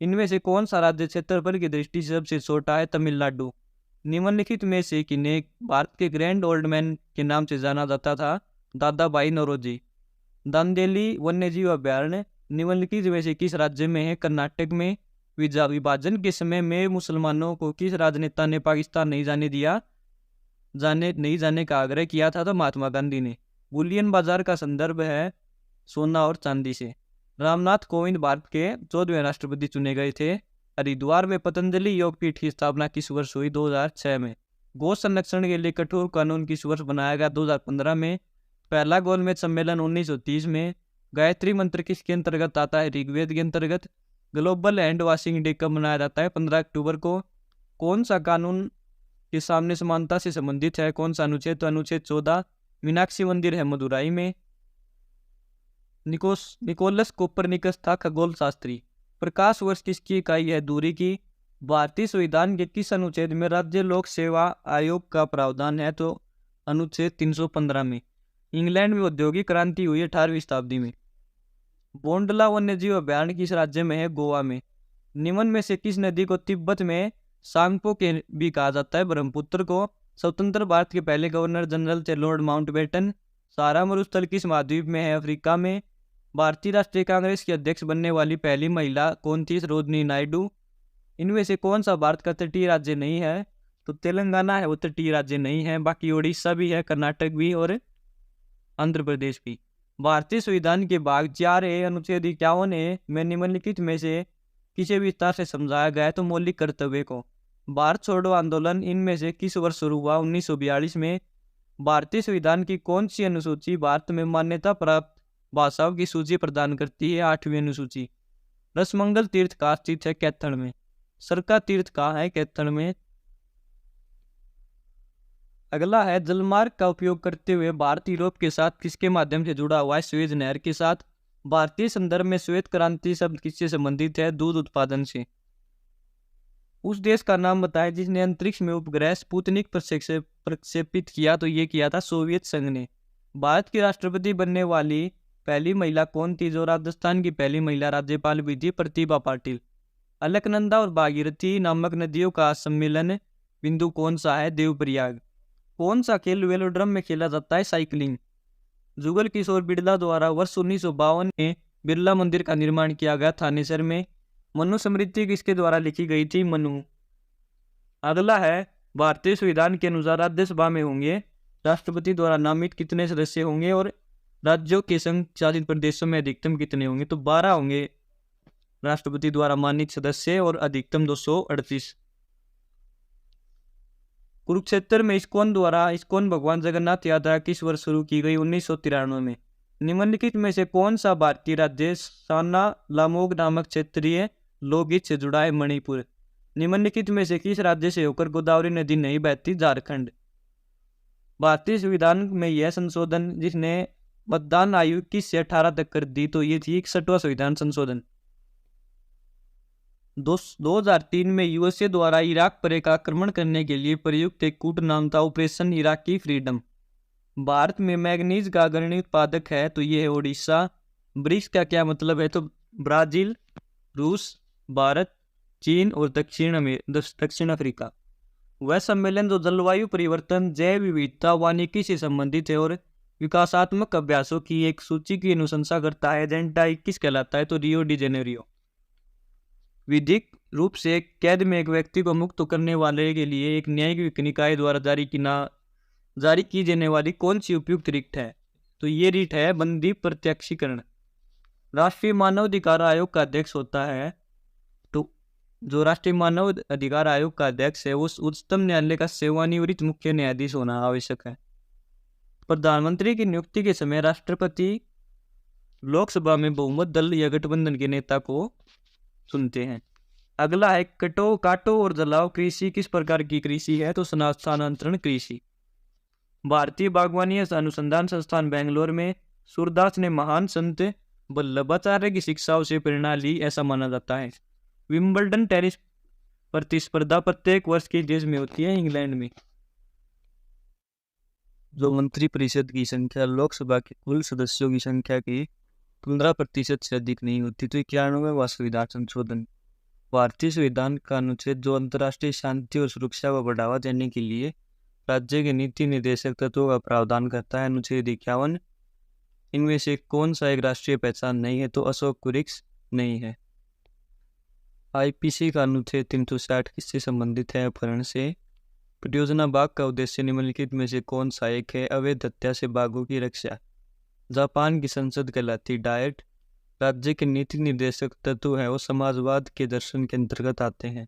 इनमें से कौन सा राज्य क्षेत्रफल की दृष्टि से सबसे छोटा है? तमिलनाडु। निम्नलिखित में से किन्हें भारत के ग्रैंड ओल्ड मैन के नाम से जाना जाता था? दादा भाई नौरोजी। दांदेली वन्यजीव अभ्यारण्य निम्नलिखित में से किस राज्य में है? कर्नाटक में। विभाजन के समय में मुसलमानों को किस राजनेता ने पाकिस्तान नहीं जाने का आग्रह किया था? तो महात्मा गांधी ने। बुलियन बाजार का संदर्भ है सोना और चांदी से। रामनाथ कोविंद भारत के 14वें राष्ट्रपति चुने गए थे। हरिद्वार में पतंजलि योगपीठ की स्थापना किस वर्ष हुई? 2006 में। गौ संरक्षण के लिए कठोर कानून किस वर्ष बनाया गया? 2015 में। पहला गोलमेज सम्मेलन 1930 में। गायत्री मंत्र किसके अंतर्गत आता है? ऋग्वेद के अंतर्गत। ग्लोबल हैंड वॉशिंग डे कब मनाया जाता है? 15 अक्टूबर को। कौन सा कानून के सामने समानता से संबंधित है? कौन सा अनुच्छेद? तो अनुच्छेद 14। मीनाक्षी मंदिर है मदुराई में। निकोलस कोपरनिकस था खगोल शास्त्री। प्रकाश वर्ष किसकी इकाई है? दूरी की। भारतीय संविधान के किस अनुच्छेद में राज्य लोक सेवा आयोग का प्रावधान है? तो अनुच्छेद 315 में। इंग्लैंड में औद्योगिक क्रांति हुई 18वीं शताब्दी में। बोंडला वन्यजीव अभ्यारण्य किस राज्य में है? गोवा में। निम्न में से किस नदी को तिब्बत में सांगपो के भी कहा जाता है? ब्रह्मपुत्र को। स्वतंत्र भारत के पहले गवर्नर जनरल थे लॉर्ड माउंटबेटन। सारा मरुस्थल किस महाद्वीप में है? अफ्रीका में। भारतीय राष्ट्रीय कांग्रेस की अध्यक्ष बनने वाली पहली महिला कौन थी? सरोजिनी नायडू। इनमें से कौन सा भारत का तटीय राज्य नहीं है? तो तेलंगाना है वो तटीय राज्य नहीं है। बाकी उड़ीसा भी है, कर्नाटक भी और आंध्र प्रदेश भी। भारतीय संविधान के भाग 4A अनुच्छेद 51A में निम्नलिखित में से किसी विस्तार से समझाया गया है? तो मौलिक कर्तव्य को। भारत छोड़ो आंदोलन इनमें से किस वर्ष शुरू हुआ? 1942 में। भारतीय संविधान की कौन सी अनुसूची भारत में मान्यता प्राप्त भाषाओं की सूची प्रदान करती है? 8वीं अनुसूची। रसमंगल तीर्थ कहाँ स्थित है? कैथल में। सरका तीर्थ कहाँ है? कैथल में। अगला है जलमार्ग का उपयोग करते हुए भारत यूरोप के साथ किसके माध्यम से जुड़ा हुआ है? स्वेज नहर के साथ। भारतीय संदर्भ में श्वेत क्रांति शब्द किससे संबंधित है? दूध उत्पादन से। उस देश का नाम बताएं जिसने अंतरिक्ष में उपग्रह स्पुतनिक प्रक्षेपित किया? तो ये किया था सोवियत संघ ने। भारत की राष्ट्रपति बनने वाली पहली महिला कौन थी? जो राजस्थान की पहली महिला राज्यपाल भी थी, प्रतिभा पाटिल। अलकनंदा और भागीरथी नामक नदियों का सम्मेलन बिंदु कौन सा है? देवप्रयाग। कौन सा खेल वेलोड्रम में खेला जाता है? साइकिलिंग। जुगल किशोर बिड़ला द्वारा वर्ष 1952 में बिरला मंदिर का निर्माण किया गया थानेसर में। मनुस्मृति किसके द्वारा लिखी गई थी? मनु। अगला है भारतीय संविधान के अनुसार राज्यसभा में होंगे राष्ट्रपति द्वारा नामित कितने सदस्य होंगे और राज्यों के संघ शासित प्रदेशों में अधिकतम कितने होंगे? तो 12 होंगे राष्ट्रपति द्वारा मानित सदस्य और अधिकतम 238। कुरुक्षेत्र में इस्कॉन द्वारा इस्कॉन भगवान जगन्नाथ यात्रा किस वर्ष शुरू की गई? 1993 में। निम्नलिखित में से कौन सा भारतीय राज्य साना लामोग नामक क्षेत्रीय लोकगीत से जुड़ा है? मणिपुर। निम्नलिखित में से किस राज्य से होकर गोदावरी नदी नहीं बहती? झारखंड। भारतीय संविधान में यह संशोधन जिसने मतदान आयु 21 से 18 तक कर दी, तो ये थी 61वां संविधान संशोधन। 2003 में यूएसए द्वारा इराक पर एक आक्रमण करने के लिए प्रयुक्त एक कूट नाम था ऑपरेशन इराकी फ्रीडम। भारत में मैग्नीज का अग्रणी उत्पादक है, तो ये है उड़ीसा। ब्रिक्स का क्या मतलब है? तो ब्राजील, रूस, भारत, चीन और दक्षिण अफ्रीका। वह सम्मेलन जो जलवायु परिवर्तन, जैव विविधता, वानिकी से संबंधित है और विकासात्मक अभ्यासों की एक सूची की अनुशंसा करता है, एजेंडा 21 कहलाता है, तो रियो डी जेनेरियो। विधिक रूप से कैद में एक व्यक्ति को मुक्त करने वाले के लिए एक न्यायिक निकाय द्वारा जारी की जाने वाली कौन सी उपयुक्त रिट है? तो ये रिट है बंदी प्रत्यक्षीकरण। राष्ट्रीय मानव अधिकार आयोग का अध्यक्ष होता है, तो जो राष्ट्रीय मानव अधिकार आयोग का अध्यक्ष है उस उच्चतम न्यायालय का सेवानिवृत्त मुख्य न्यायाधीश होना आवश्यक है। प्रधानमंत्री की नियुक्ति के समय राष्ट्रपति लोकसभा में बहुमत दल या गठबंधन के नेता को चुनते हैं। अगला है काटो और जलाओ कृषि किस प्रकार की कृषि है? तो स्थानांतरण कृषि। भारतीय बागवानी अनुसंधान संस्थान बेंगलोर में सूरदास ने महान संत वल्लभाचार्य की शिक्षाओं से प्रेरणा ली, ऐसा माना जाता है। विंबलडन टेनिस प्रतिस्पर्धा प्रत्येक वर्ष किस देश में होती है? इंग्लैंड में। जो मंत्रिपरिषद की संख्या लोकसभा के कुल सदस्यों की संख्या की 15% से अधिक नहीं होती, तो 91वां संविधान संशोधन। भारतीय संविधान का अनुच्छेद जो अंतर्राष्ट्रीय शांति और सुरक्षा को बढ़ावा देने के लिए राज्य के नीति निर्देशक तत्वों का प्रावधान करता है, अनुच्छेद 51। इनमें से कौन सा एक राष्ट्रीय पहचान नहीं है? तो अशोक वृक्ष नहीं है। आईपीसी का अनुच्छेद 360 किससे संबंधित है? अपहरण से। परियोजना बाघ का उद्देश्य निम्नलिखित में से कौन सा एक है? अवैध हत्या से बाघों की रक्षा। जापान की संसद कहलाती डायट। राज्य के नीति निर्देशक तत्व है वो समाजवाद के दर्शन के अंतर्गत आते हैं।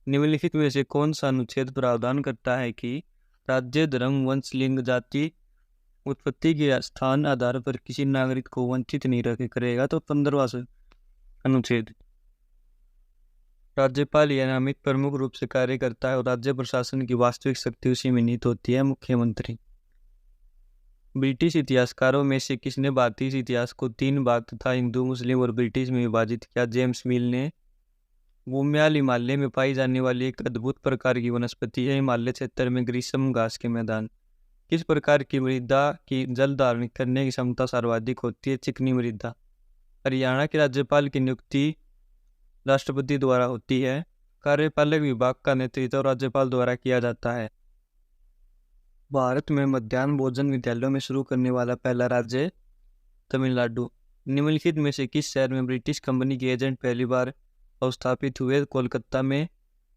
निम्नलिखित में से कौन सा अनुच्छेद प्रावधान करता है कि राज्य, धर्म, वंश, लिंग, जाति, उत्पत्ति के स्थान आधार पर किसी नागरिक को वंचित नहीं करेगा? तो 15वां अनुच्छेद। राज्यपाल यह नामित प्रमुख रूप से कार्य करता है और राज्य प्रशासन की वास्तविक शक्ति उसी में निहित होती है, मुख्यमंत्री। ब्रिटिश इतिहासकारों में से किसने भारतीय इतिहास को 3 भाग तथा हिंदू, मुस्लिम और ब्रिटिश में विभाजित किया? जेम्स मिल ने। भूम्याल हिमालय में पाई जाने वाली एक अद्भुत प्रकार की वनस्पति है। हिमालय क्षेत्र में ग्रीष्म घास के मैदान। किस प्रकार की मृदा की जल धारण करने की क्षमता सर्वाधिक होती है? चिकनी मृदा। हरियाणा के राज्यपाल की नियुक्ति राष्ट्रपति द्वारा होती है। कार्यपालक विभाग का नेतृत्व राज्यपाल द्वारा किया जाता है। भारत में मध्याह्न भोजन विद्यालयों में शुरू करने वाला पहला राज्य तमिलनाडु। निम्नलिखित में से किस शहर में ब्रिटिश कंपनी के एजेंट पहली बार अवस्थापित हुए? कोलकाता में।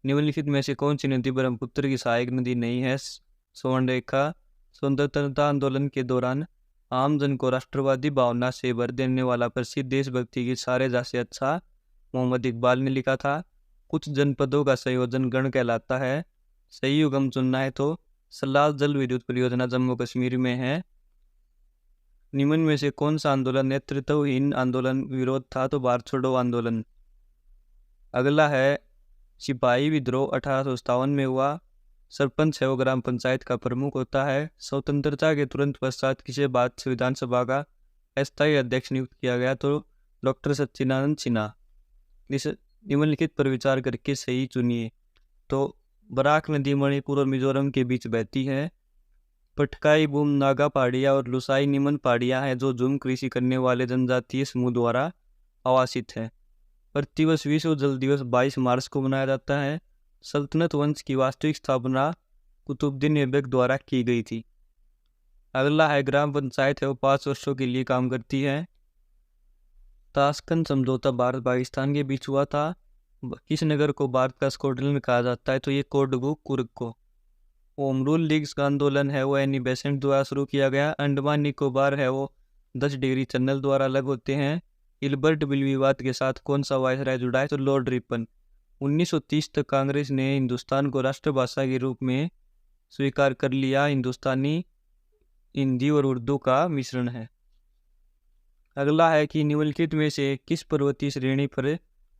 निम्नलिखित में से कौन सी नदी ब्रह्मपुत्र की सहायक नदी नहीं है? स्वर्णरेखा। स्वतंत्रता आंदोलन के दौरान आमजन को राष्ट्रवादी भावना से भर देने वाला प्रसिद्ध देशभक्ति की सारे से अच्छा मोहम्मद इकबाल ने लिखा था। कुछ जनपदों का संयोजन गण कहलाता है। सही युग्म चुनना है तो सलाल जल विद्युत परियोजना जम्मू कश्मीर में है। निम्न में से कौन सा आंदोलन नेतृत्वहीन आंदोलन विरोध था? तो भारत छोड़ो आंदोलन। अगला है सिपाही विद्रोह 1857 में हुआ। सरपंच है वो ग्राम पंचायत का प्रमुख होता है। स्वतंत्रता के तुरंत पश्चात किसे बाद विधानसभा का अस्थायी अध्यक्ष नियुक्त किया गया? तो डॉक्टर सच्चिदानंद सिन्हा। इस निम्नलिखित पर विचार करके सही चुनिए। तो बराक नदी मणिपुर और मिजोरम के बीच बहती है। पटकाई बूम नागा पहाड़ियाँ और लुसाई निमन पहाड़ियाँ हैं जो झूम कृषि करने वाले जनजातीय समूह द्वारा आवासित है। प्रतिवर्ष विश्व जल दिवस 22 मार्च को मनाया जाता है। सल्तनत वंश की वास्तविक स्थापना कुतुबुद्दीन ऐबक द्वारा की गई थी। अगला है ग्राम पंचायत है वो 5 वर्षों के लिए काम करती है। ताशकंद समझौता भारत पाकिस्तान के बीच हुआ था। किस नगर को भारत का स्कॉटलैंड कहा जाता है? तो ये कोडगु कुर्ग को। होम रूल लीग्स का आंदोलन है वो एनी बेसेंट द्वारा शुरू किया गया। अंडमान निकोबार है वो 10 डिग्री चैनल द्वारा अलग होते हैं। इल्बर्ट बिल विवाद के साथ कौन सा वायसराय जुड़ा है? तो लॉर्ड रिपन। 1930 तक कांग्रेस ने हिंदुस्तान को राष्ट्रभाषा के रूप में स्वीकार कर लिया। हिंदुस्तानी हिंदी और उर्दू का मिश्रण है। अगला है कि निम्नलिखित में से किस पर्वतीय श्रेणी पर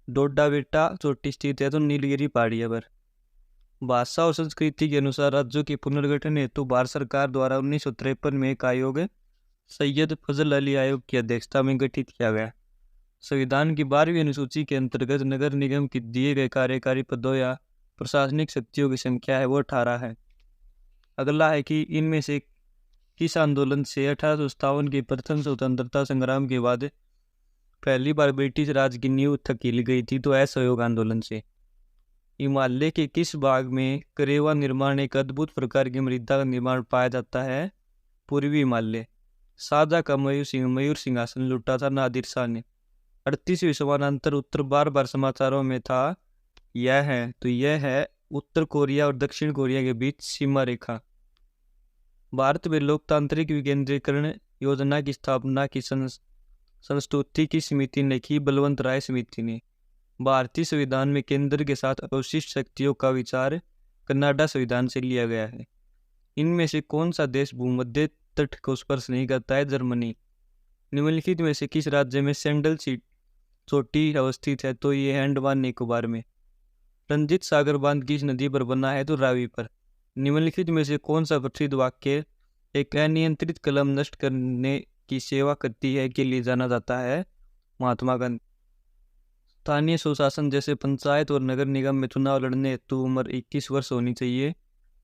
डोडा बेटा चोटी स्थित है? तो नीलगिरी पहाड़ियों पर। भाषा और संस्कृति के अनुसार राज्यों के पुनर्गठन हेतु भारत सरकार द्वारा 1953 में एक आयोग सैयद फजल अली आयोग की अध्यक्षता में गठित किया गया। संविधान की 12वीं अनुसूची के अंतर्गत नगर निगम की दिए गए कार्यकारी पदों या प्रशासनिक शक्तियों की संख्या है वो 18 है। अगला है कि इनमें से किस आंदोलन से 1857 के प्रथम स्वतंत्रता संग्राम के बाद पहली बार ब्रिटिश राज की नींव धकेली गई थी? तो असहयोग आंदोलन से। हिमालय के किस भाग में करेवा निर्माण एक अद्भुत प्रकार की मृदा का निर्माण पाया जाता है? पूर्वी हिमालय। शाहजहां का मयूर सिंहासन लूटा था नादिर शाह ने। 38वीं समानांतर उत्तर बार बार समाचारों में था, यह है उत्तर कोरिया और दक्षिण कोरिया के बीच सीमा रेखा। भारत में लोकतांत्रिक विकेंद्रीकरण योजना की स्थापना की संस्तुति की समिति ने की? बलवंत राय समिति ने। भारतीय संविधान में केंद्र के साथ अवशिष्ट शक्तियों का विचार कनाडा संविधान से लिया गया है। इनमें से कौन सा देश भूमध्य तट को स्पर्श नहीं करता है? जर्मनी। निम्नलिखित में से किस राज्य में सैंडल चोटी अवस्थित है? तो ये है अंडमान निकोबार में। रंजीत सागर बांध किस नदी पर बना है? तो रावी पर। निम्नलिखित में से कौन सा प्रसिद्ध वाक्य एक अनियंत्रित कलम नष्ट करने की सेवा करती है के लिए जाना जाता है? महात्मा गांधी। स्थानीय स्वशासन जैसे पंचायत और नगर निगम में चुनाव लड़ने हेतु उम्र 21 वर्ष होनी चाहिए।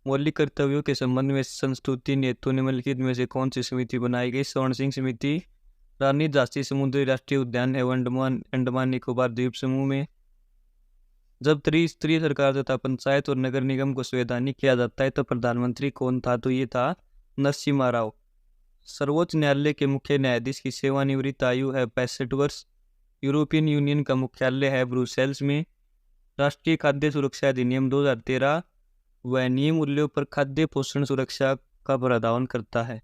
मौलिक कर्तव्यों के संबंध में संस्तुति हेतु निम्नलिखित में से कौन सी समिति बनाई गई? स्वर्ण सिंह समिति। रानी झांसी समुद्री राष्ट्रीय उद्यान है अंडमान निकोबार द्वीप समूह में। जब त्रिस्तरीय सरकार तथा पंचायत और नगर निगम को संवैधानिक किया जाता है तो प्रधानमंत्री कौन था? तो ये था नरसिम्हा राव। सर्वोच्च न्यायालय के मुख्य न्यायाधीश की सेवानिवृत्त आयु है 65 वर्ष। यूरोपियन यूनियन का मुख्यालय है ब्रुसेल्स में। राष्ट्रीय खाद्य सुरक्षा अधिनियम 2013 वहनीय मूल्यों पर खाद्य पोषण सुरक्षा का प्रावधान करता है।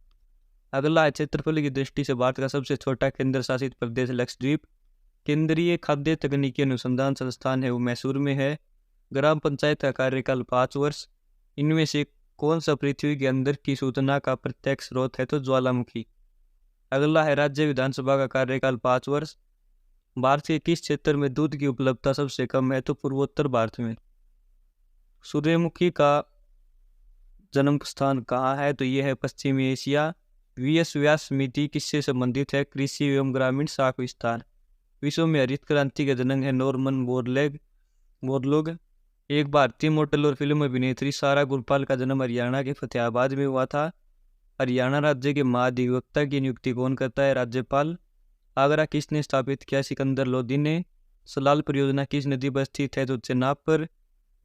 अगला है क्षेत्रफल की दृष्टि से भारत का सबसे छोटा केंद्र शासित प्रदेश लक्षद्वीप। केंद्रीय खाद्य तकनीकी अनुसंधान संस्थान है वो मैसूर में है। ग्राम पंचायत का कार्यकाल 5 वर्ष। इनमें से कौन सा पृथ्वी के अंदर की सूचना का प्रत्यक्ष स्रोत है? तो ज्वालामुखी। अगला है राज्य विधानसभा का कार्यकाल 5 वर्ष। भारत के किस क्षेत्र में दूध की उपलब्धता सबसे कम है? तो पूर्वोत्तर भारत में। सूर्यमुखी का जन्म स्थान कहाँ है? तो यह है पश्चिमी एशिया। वीएस व्यास समिति किससे संबंधित है? कृषि एवं ग्रामीण शाख विस्तार। विश्व में हरित क्रांति का जनक है नॉर्मन बोरलॉग। एक भारतीय मॉडल और फिल्म अभिनेत्री सारा गुरपाल का जन्म हरियाणा के फतेहाबाद में हुआ था। हरियाणा राज्य के महाधिवक्ता की नियुक्ति कौन करता है? राज्यपाल। आगरा किसने स्थापित किया? सिकंदर लोदी ने। सलाल परियोजना किस नदी पर स्थित है? तो चेनाब पर।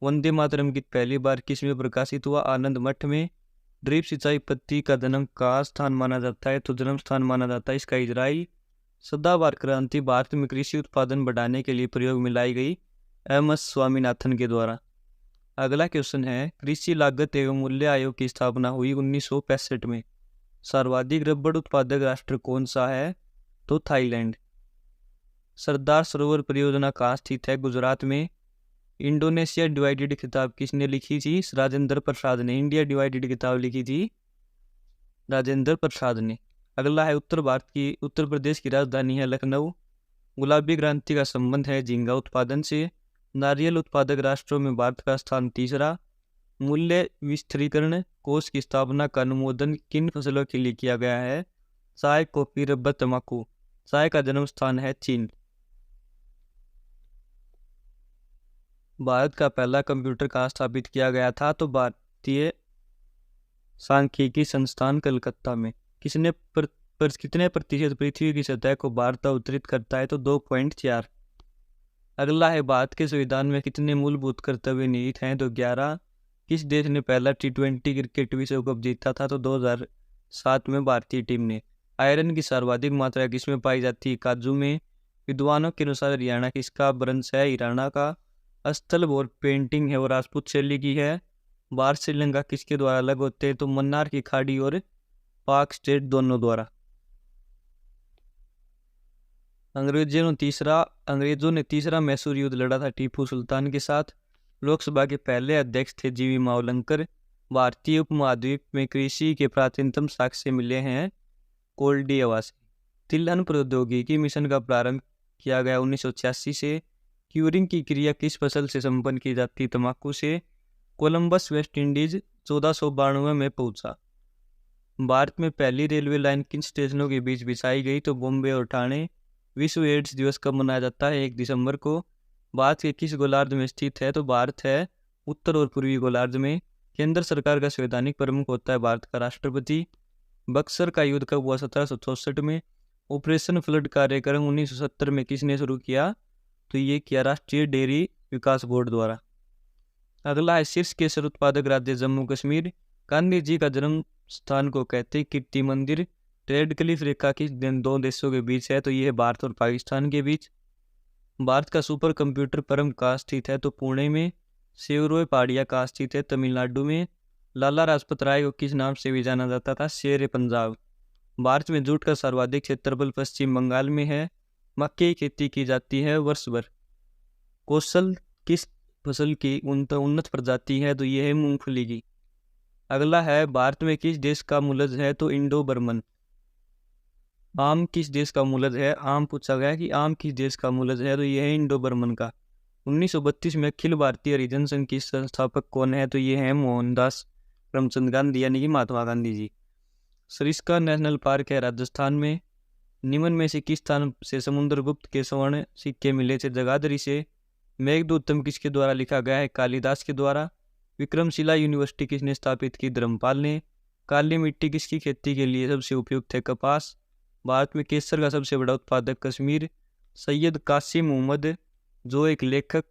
वंदे मातरम गीत पहली बार किस में प्रकाशित हुआ? आनंद मठ में। ड्रिप सिंचाई पद्धति का जन्म का स्थान माना जाता है? तो जन्म स्थान माना जाता है इसका इजराइल। सदाबहार क्रांति भारत में कृषि उत्पादन बढ़ाने के लिए प्रयोग में लाई गई एम.एस. स्वामीनाथन के द्वारा। अगला क्वेश्चन है कृषि लागत एवं मूल्य आयोग की स्थापना हुई 1965 में। सर्वाधिक रबड़ उत्पादक राष्ट्र कौन सा है? तो थाईलैंड। सरदार सरोवर परियोजना कहाँ स्थित है? गुजरात में। इंडोनेशिया डिवाइडेड किताब किसने लिखी थी? राजेंद्र प्रसाद ने। इंडिया डिवाइडेड किताब लिखी थी राजेंद्र प्रसाद ने। अगला है उत्तर प्रदेश की राजधानी है लखनऊ। गुलाबी क्रांति का संबंध है झींगा उत्पादन से। नारियल उत्पादक राष्ट्रों में भारत का स्थान तीसरा। मूल्य विस्थिरीकरण कोष की स्थापना का अनुमोदन किन फसलों के लिए किया गया है? चाय, कॉफी, रबर, तंबाकू। चाय का जन्म स्थान है चीन। भारत का पहला कंप्यूटर कहाँ स्थापित किया गया था? तो भारतीय सांख्यिकी संस्थान कलकत्ता में। कितने प्रतिशत पृथ्वी की सतह को भारत अवतरित करता है? तो 2.4। अगला है भारत के संविधान में कितने मूलभूत कर्तव्य निहित हैं? तो 11। किस देश ने पहला T20 क्रिकेट विश्व कप जीता था? तो 2007 में भारतीय टीम ने। आयरन की सर्वाधिक मात्रा किसमें पाई जाती है? काजू में। विद्वानों के अनुसार हरियाणा किसका वंश है? ईराना का। स्थल बोर पेंटिंग है वो राजपूत शैली की है। भारत श्रीलंका किसके द्वारा अलग होते हैं? तो मन्नार की खाड़ी और पाक स्टेट दोनों द्वारा। अंग्रेजों ने तीसरा मैसूर युद्ध लड़ा था टीपू सुल्तान के साथ। लोकसभा के पहले अध्यक्ष थे जीवी मावलंकर। भारतीय उपमहाद्वीप में कृषि के प्राचीनतम साक्ष्य मिले हैं कोल्डियावा से। तिलहन प्रौद्योगिकी मिशन का प्रारंभ किया गया 1986 से। क्यूरिंग की क्रिया किस फसल से संपन्न की जाती है? तंबाकू से। कोलंबस वेस्ट इंडीज 1492 में पहुंचा। भारत में पहली रेलवे लाइन किन स्टेशनों के बीच बिछाई गई? तो बॉम्बे और ठाणे। विश्व एड्स दिवस कब मनाया जाता है? 1 दिसंबर को। भारत के किस गोलार्ध में स्थित है? तो भारत है उत्तर और पूर्वी गोलार्ध में। केंद्र सरकार का संवैधानिक प्रमुख होता है भारत का राष्ट्रपति। बक्सर का युद्ध कब हुआ? 1764 में। ऑपरेशन फ्लड कार्यक्रम 1970 में किसने शुरू किया? तो ये किया राष्ट्रीय डेयरी विकास बोर्ड द्वारा। अगला है शीर्ष केसर उत्पादक राज्य जम्मू कश्मीर। गांधी जी का जन्म स्थान को कहते कीर्ति मंदिर। रेड क्लिफ रेखा किस दो देशों के बीच है? तो ये है भारत और पाकिस्तान के बीच। भारत का सुपर कंप्यूटर परम कहाँ स्थित है? तो पुणे में। सेवरोय पहाड़ियाँ कहाँ स्थित है? तमिलनाडु में। लाला लाजपत राय को किस नाम से भी जाना जाता था? शेर ए पंजाब। भारत में जूट का सर्वाधिक क्षेत्रफल पश्चिम बंगाल में है। मक्के की खेती की जाती है वर्ष भर। कौशल किस फसल की उन्नत प्रजाति है? तो ये है मूंगफली की। अगला है भारत में किस देश का मूलज है? तो इंडो बर्मन। आम किस देश का मूलज है? आम पूछा गया कि आम किस देश का मूलज है? तो यह है इंडो बर्मन का। 1932 में अखिल भारतीय हरिजन संघ की संस्थापक कौन है? तो ये है मोहनदास करमचंद गांधी यानी कि महात्मा गांधी जी। सरिस्का नेशनल पार्क है राजस्थान में। निम्न में से किस स्थान से समुद्रगुप्त के स्वर्ण सिक्के मिले थे? जगाधरी से। मेघदूतम किसके द्वारा लिखा गया है? कालिदास के द्वारा। विक्रमशिला यूनिवर्सिटी किसने स्थापित की? धर्मपाल ने। काली मिट्टी किसकी खेती के लिए सबसे उपयुक्त है? कपास। भारत में केसर का सबसे बड़ा उत्पादक कश्मीर। सैयद कासिम मोहम्मद जो एक लेखक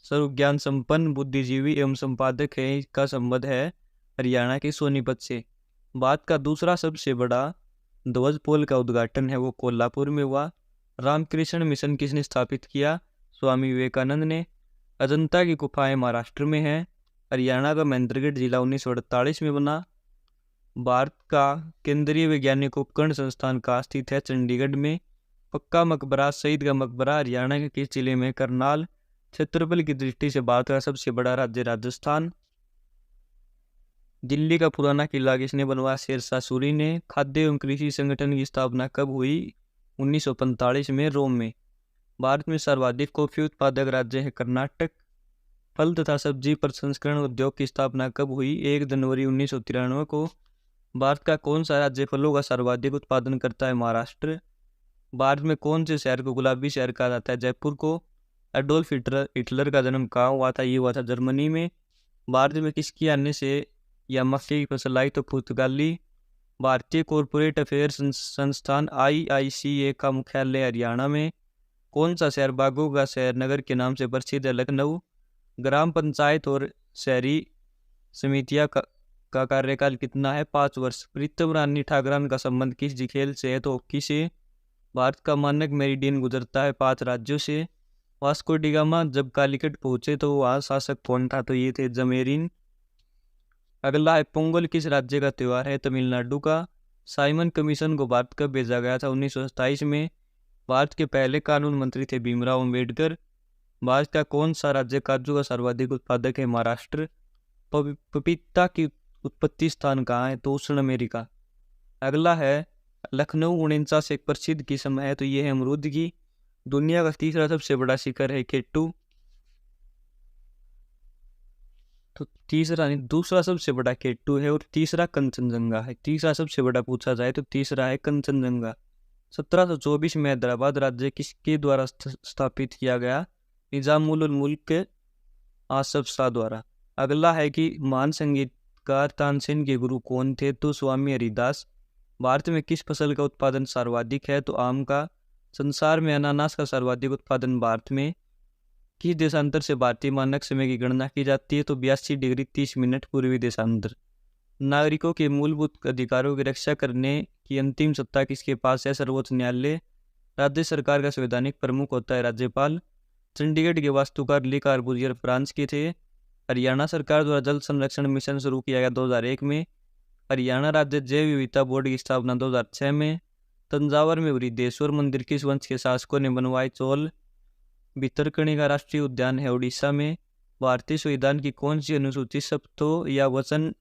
सर्वज्ञान संपन्न बुद्धिजीवी एवं संपादक है, इसका संबंध है हरियाणा के सोनीपत से। भारत का दूसरा सबसे बड़ा ध्वज पोल का उद्घाटन है वो कोल्हापुर में हुआ। रामकृष्ण मिशन किसने स्थापित किया? स्वामी विवेकानंद ने। अजंता की गुफाएं महाराष्ट्र में है। हरियाणा का महेंद्रगढ़ जिला 1948 में बना। भारत का केंद्रीय वैज्ञानिक उपकरण संस्थान कहाँ स्थित है? चंडीगढ़ में। पक्का मकबरा शहीद का मकबरा हरियाणा के किस जिले में? करनाल। क्षेत्रफल की दृष्टि से भारत का सबसे बड़ा राज्य राजस्थान। दिल्ली का पुराना किला किसने बनवाया? शेरशाह सूरी ने। खाद्य एवं कृषि संगठन की स्थापना कब हुई? 1945 में रोम में। भारत में सर्वाधिक कॉफी उत्पादक राज्य है कर्नाटक। फल तथा सब्जी प्रसंस्करण उद्योग की स्थापना कब हुई? 1 जनवरी 1993 को। भारत का कौन सा राज्य फलों का सर्वाधिक उत्पादन करता है? महाराष्ट्र। भारत में कौन से शहर को गुलाबी शहर कहा जाता है? जयपुर को। एडोल्फ हिटलर का जन्म कहाँ हुआ था? ये हुआ था जर्मनी में। भारत में किसकी आने से या मक्के की फसल आई? तो पुर्तगाली। भारतीय कॉरपोरेट अफेयर्स संस्थान IICA का मुख्यालय हरियाणा में। कौन सा शहर बागों का शहर नगर के नाम से प्रसिद्ध है? लखनऊ। ग्राम पंचायत और शहरी समितियां का कार्यकाल कितना है? 5 वर्ष। प्रीतम रानी ठाकरान का संबंध किस खेल से है? तो हॉकी से। भारत का मानक मेरिडियन गुजरता है 5 राज्यों से। वास्को डी गामा जब कालीकट पहुंचे तो वहाँ शासक कौन था? तो ये थे जमेरिन। अगला है पोंगल किस राज्य का त्यौहार है? तमिलनाडु का। साइमन कमीशन को भारत कब भेजा गया था? 1927 में। भारत के पहले कानून मंत्री थे भीमराव अम्बेडकर। भारत का कौन सा राज्य काजू का सर्वाधिक उत्पादक है? महाराष्ट्र। पपीता की उत्पत्ति स्थान कहाँ है? तो उत्तर अमेरिका। अगला है लखनऊ 49 एक प्रसिद्ध किस्म है तो ये है अमरूद की। दुनिया का तीसरा सबसे बड़ा शिखर है केटू। तो तीसरा नहीं, दूसरा सबसे बड़ा केटू है और तीसरा कंचनजंगा है। तीसरा सबसे बड़ा पूछा जाए तो तीसरा है कंचनजंगा। 1724 में हैदराबाद राज्य किसके द्वारा स्थापित किया गया? निजामुल मुल्क आसफ शाह द्वारा। अगला है कि महान संगीतकार तानसेन के गुरु कौन थे? तो स्वामी हरिदास। भारत में किस फसल का उत्पादन सर्वाधिक है? तो आम का। संसार में अनानास का सर्वाधिक उत्पादन भारत में। किस देशांतर से भारतीय मानक समय की गणना की जाती है? तो 82 डिग्री 30 मिनट पूर्वी देशांतर। नागरिकों के मूलभूत अधिकारों की रक्षा करने की अंतिम सत्ता किसके पास है? सर्वोच्च न्यायालय। राज्य सरकार का संवैधानिक प्रमुख होता है राज्यपाल। चंडीगढ़ के वास्तुकार ली कार्बूजियर फ्रांस के थे। हरियाणा सरकार द्वारा जल संरक्षण मिशन शुरू किया गया 2001 में। हरियाणा राज्य जैव विविधता बोर्ड की स्थापना 2006 में। तंजावर में बृहदेश्वर मंदिर किस वंश के शासकों ने बनवाए? चोल। भितरकनिका राष्ट्रीय उद्यान है उड़ीसा में। भारतीय संविधान की कौन सी अनुसूची शब्दों या वचन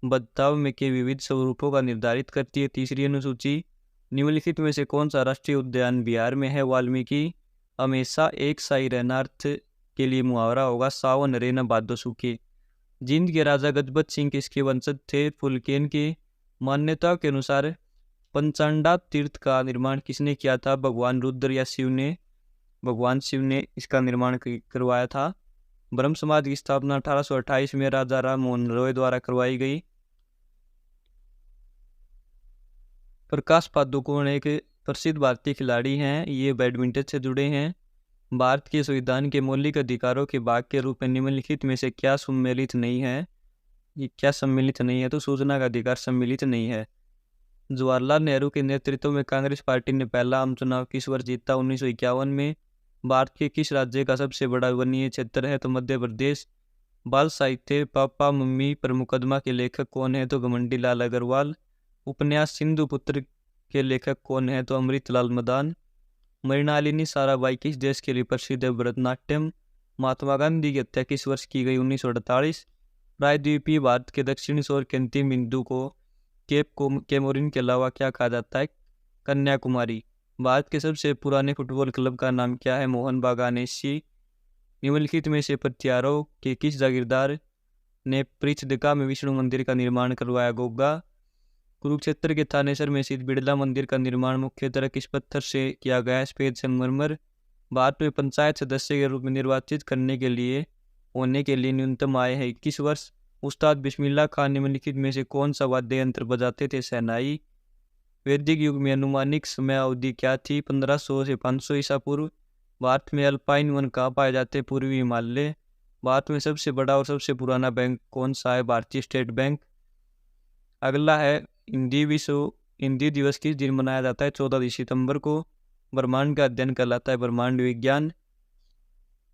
बदलाव में के विविध स्वरूपों का निर्धारित करती है? तीसरी अनुसूची। निम्नलिखित में से कौन सा राष्ट्रीय उद्यान बिहार में है? वाल्मीकि। हमेशा एक सा ही रहना अर्थ के लिए मुहावरा होगा सावन रे न भादो सूखे। जींद के राजा गजपत सिंह किसके वंशज थे? फुलकेन के। मान्यताओं के अनुसार पंचांडा तीर्थ का निर्माण किसने किया था? भगवान रुद्र या शिव ने? भगवान शिव ने इसका निर्माण करवाया था। ब्रह्म समाज की स्थापना 1828 में राजा राम मोहन रॉय द्वारा करवाई गई। प्रकाश पादुकोण एक प्रसिद्ध भारतीय खिलाड़ी हैं, ये बैडमिंटन से जुड़े हैं। भारत के संविधान के मौलिक अधिकारों के भाग के रूप में निम्नलिखित में से क्या सम्मिलित नहीं है? ये क्या सम्मिलित नहीं है? तो सूचना का अधिकार सम्मिलित नहीं है। जवाहरलाल नेहरू के नेतृत्व में कांग्रेस पार्टी ने पहला आम चुनाव किस वर्ष जीता? 1951 में। भारत के किस राज्य का सबसे बड़ा वनीय क्षेत्र है? तो मध्य प्रदेश। बाल साहित्य पापा मम्मी पर मुकदमा के लेखक कौन है? तो घमंडी लाल अग्रवाल। उपन्यास सिंधु पुत्र के लेखक कौन है? तो अमृतलाल मदान। मृणालिनी साराभाई किस देश के लिए प्रसिद्ध है? भरतनाट्यम। महात्मा गांधी की हत्या किस वर्ष की गई? 1948। प्रायद्वीपीय भारत के दक्षिणी छोर के अंतिम बिंदु को केप कैमोरिन के अलावा क्या कहा जाता है? कन्याकुमारी। भारत के सबसे पुराने फुटबॉल क्लब का नाम क्या है? मोहन बागान एससी। निम्नलिखित में से प्रत्यारों के किस जागीरदार ने पृथ्विका में विष्णु मंदिर का निर्माण करवाया? गोगा। कुरुक्षेत्र के थानेसर में स्थित बिड़ला मंदिर का निर्माण मुख्यतः किस पत्थर से किया गया? सफेद संगमरमर। भारत में पंचायत सदस्य के रूप में निर्वाचित करने के लिए होने के लिए न्यूनतम आय है 21 वर्ष। उस्ताद बिस्मिल्लाह खान निम्नलिखित में से कौन सा वाद्य यंत्र बजाते थे? शहनाई। वैदिक युग में अनुमानिक समय अवधि क्या थी? 1500 से 500 ईसा पूर्व। भारत में अल्पाइन वन कहाँ पाए जाते हैं? पूर्वी हिमालय। भारत में सबसे बड़ा और सबसे पुराना बैंक कौन सा है? भारतीय स्टेट बैंक। अगला है हिंदी दिवस किस दिन मनाया जाता है? 14 सितंबर को। ब्रह्मांड का अध्ययन कहलाता है ब्रह्मांड विज्ञान।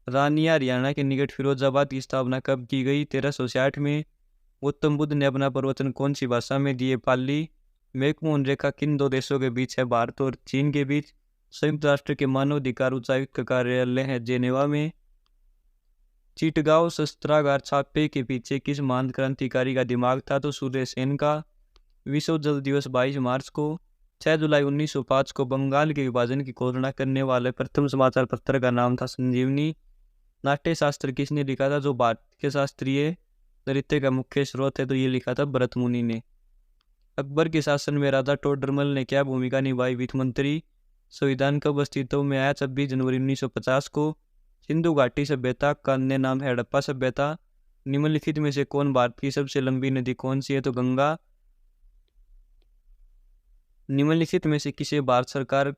रानिया हरियाणा के निकट फिरोजाबाद की स्थापना कब की गई? 1360 में। गौतम बुद्ध ने अपना प्रवचन कौन सी भाषा में दिए? पाली। मैकमोहन रेखा किन दो देशों के बीच है? भारत और चीन के बीच। संयुक्त राष्ट्र के मानवाधिकार उच्चायुक्त का कार्यालय है जेनेवा में। चिटगांव शस्त्रागार छापे के पीछे किस महान क्रांतिकारी का दिमाग था? तो सूर्य सेन का। विश्व जल दिवस 22 मार्च को। 6 जुलाई 1905 को बंगाल के विभाजन की घोषणा करने वाले प्रथम समाचार पत्र का नाम था संजीवनी। नाट्य शास्त्र किसने लिखा था? जो भारत के शास्त्रीय नृत्य का मुख्य स्रोत है, तो ये लिखा था भरत मुनि ने। अकबर के शासन में राजा टोडरमल ने क्या भूमिका निभाई? वित्त मंत्री। संविधान कब अस्तित्व में आया? 26 जनवरी 1950 को। सिंधु घाटी सभ्यता का अन्य नाम है हड़प्पा सभ्यता। निम्नलिखित में से कौन भारत की सबसे लंबी नदी कौन सी है? तो गंगा। निम्नलिखित में से किसे भारत सरकार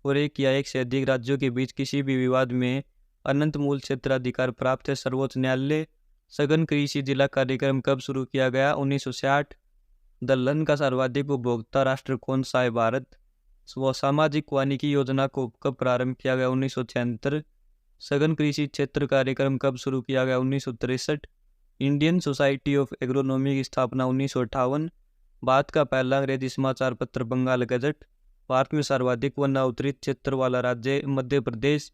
और एक या एक से अधिक राज्यों के बीच किसी भी विवाद में अनंत मूल क्षेत्राधिकार प्राप्त है? सर्वोच्च न्यायालय। सघन कृषि जिला कार्यक्रम कब शुरू किया गया? 1960। दलहन का सर्वाधिक उपभोक्ता राष्ट्र कौन सा है? भारत। सामाजिक वानिकी योजना को कब प्रारंभ किया गया? 1976। सघन कृषि क्षेत्र कार्यक्रम कब शुरू किया गया? 1963। इंडियन सोसाइटी ऑफ एग्रोनॉमी की स्थापना 1958। भारत का पहला अंग्रेजी समाचार पत्र बंगाल गजट। भारत में सर्वाधिक वन अवतरित क्षेत्र वाला राज्य मध्य प्रदेश।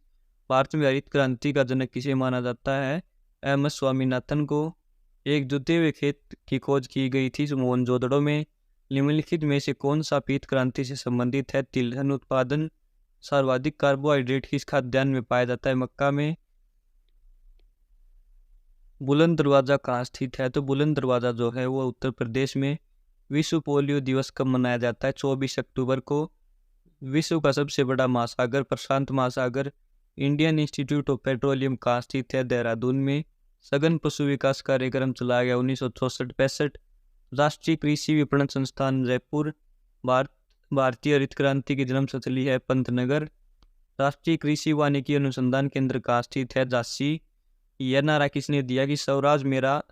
भारत में हरित क्रांति का जनक किसे माना जाता है? एम एस स्वामीनाथन को। एक जुते हुए खेत की खोज की गई थी मोहनजोदड़ो में। निम्नलिखित में से कौन सा पीत क्रांति से संबंधित है? तिलहन उत्पादन। सर्वाधिक कार्बोहाइड्रेट किस खाद्यान्न में पाया जाता है? मक्का में। बुलंद दरवाजा कहाँ स्थित है? तो बुलंद दरवाजा जो है वो उत्तर प्रदेश में। विश्व पोलियो दिवस कब मनाया जाता है? 24 अक्टूबर को। विश्व का सबसे बड़ा महासागर प्रशांत महासागर। इंडियन इंस्टीट्यूट ऑफ पेट्रोलियम कहाँ स्थित है? देहरादून में। सघन पशु विकास कार्यक्रम चलाया गया 1964-65। राष्ट्रीय कृषि विपणन संस्थान जयपुर। भारतीय हरित क्रांति की जन्मस्थली है पंतनगर। राष्ट्रीय कृषि वानिकी अनुसंधान केंद्र कहाँ स्थित है? झांसी। यह नारा किसने दिया कि स्वराज मेरा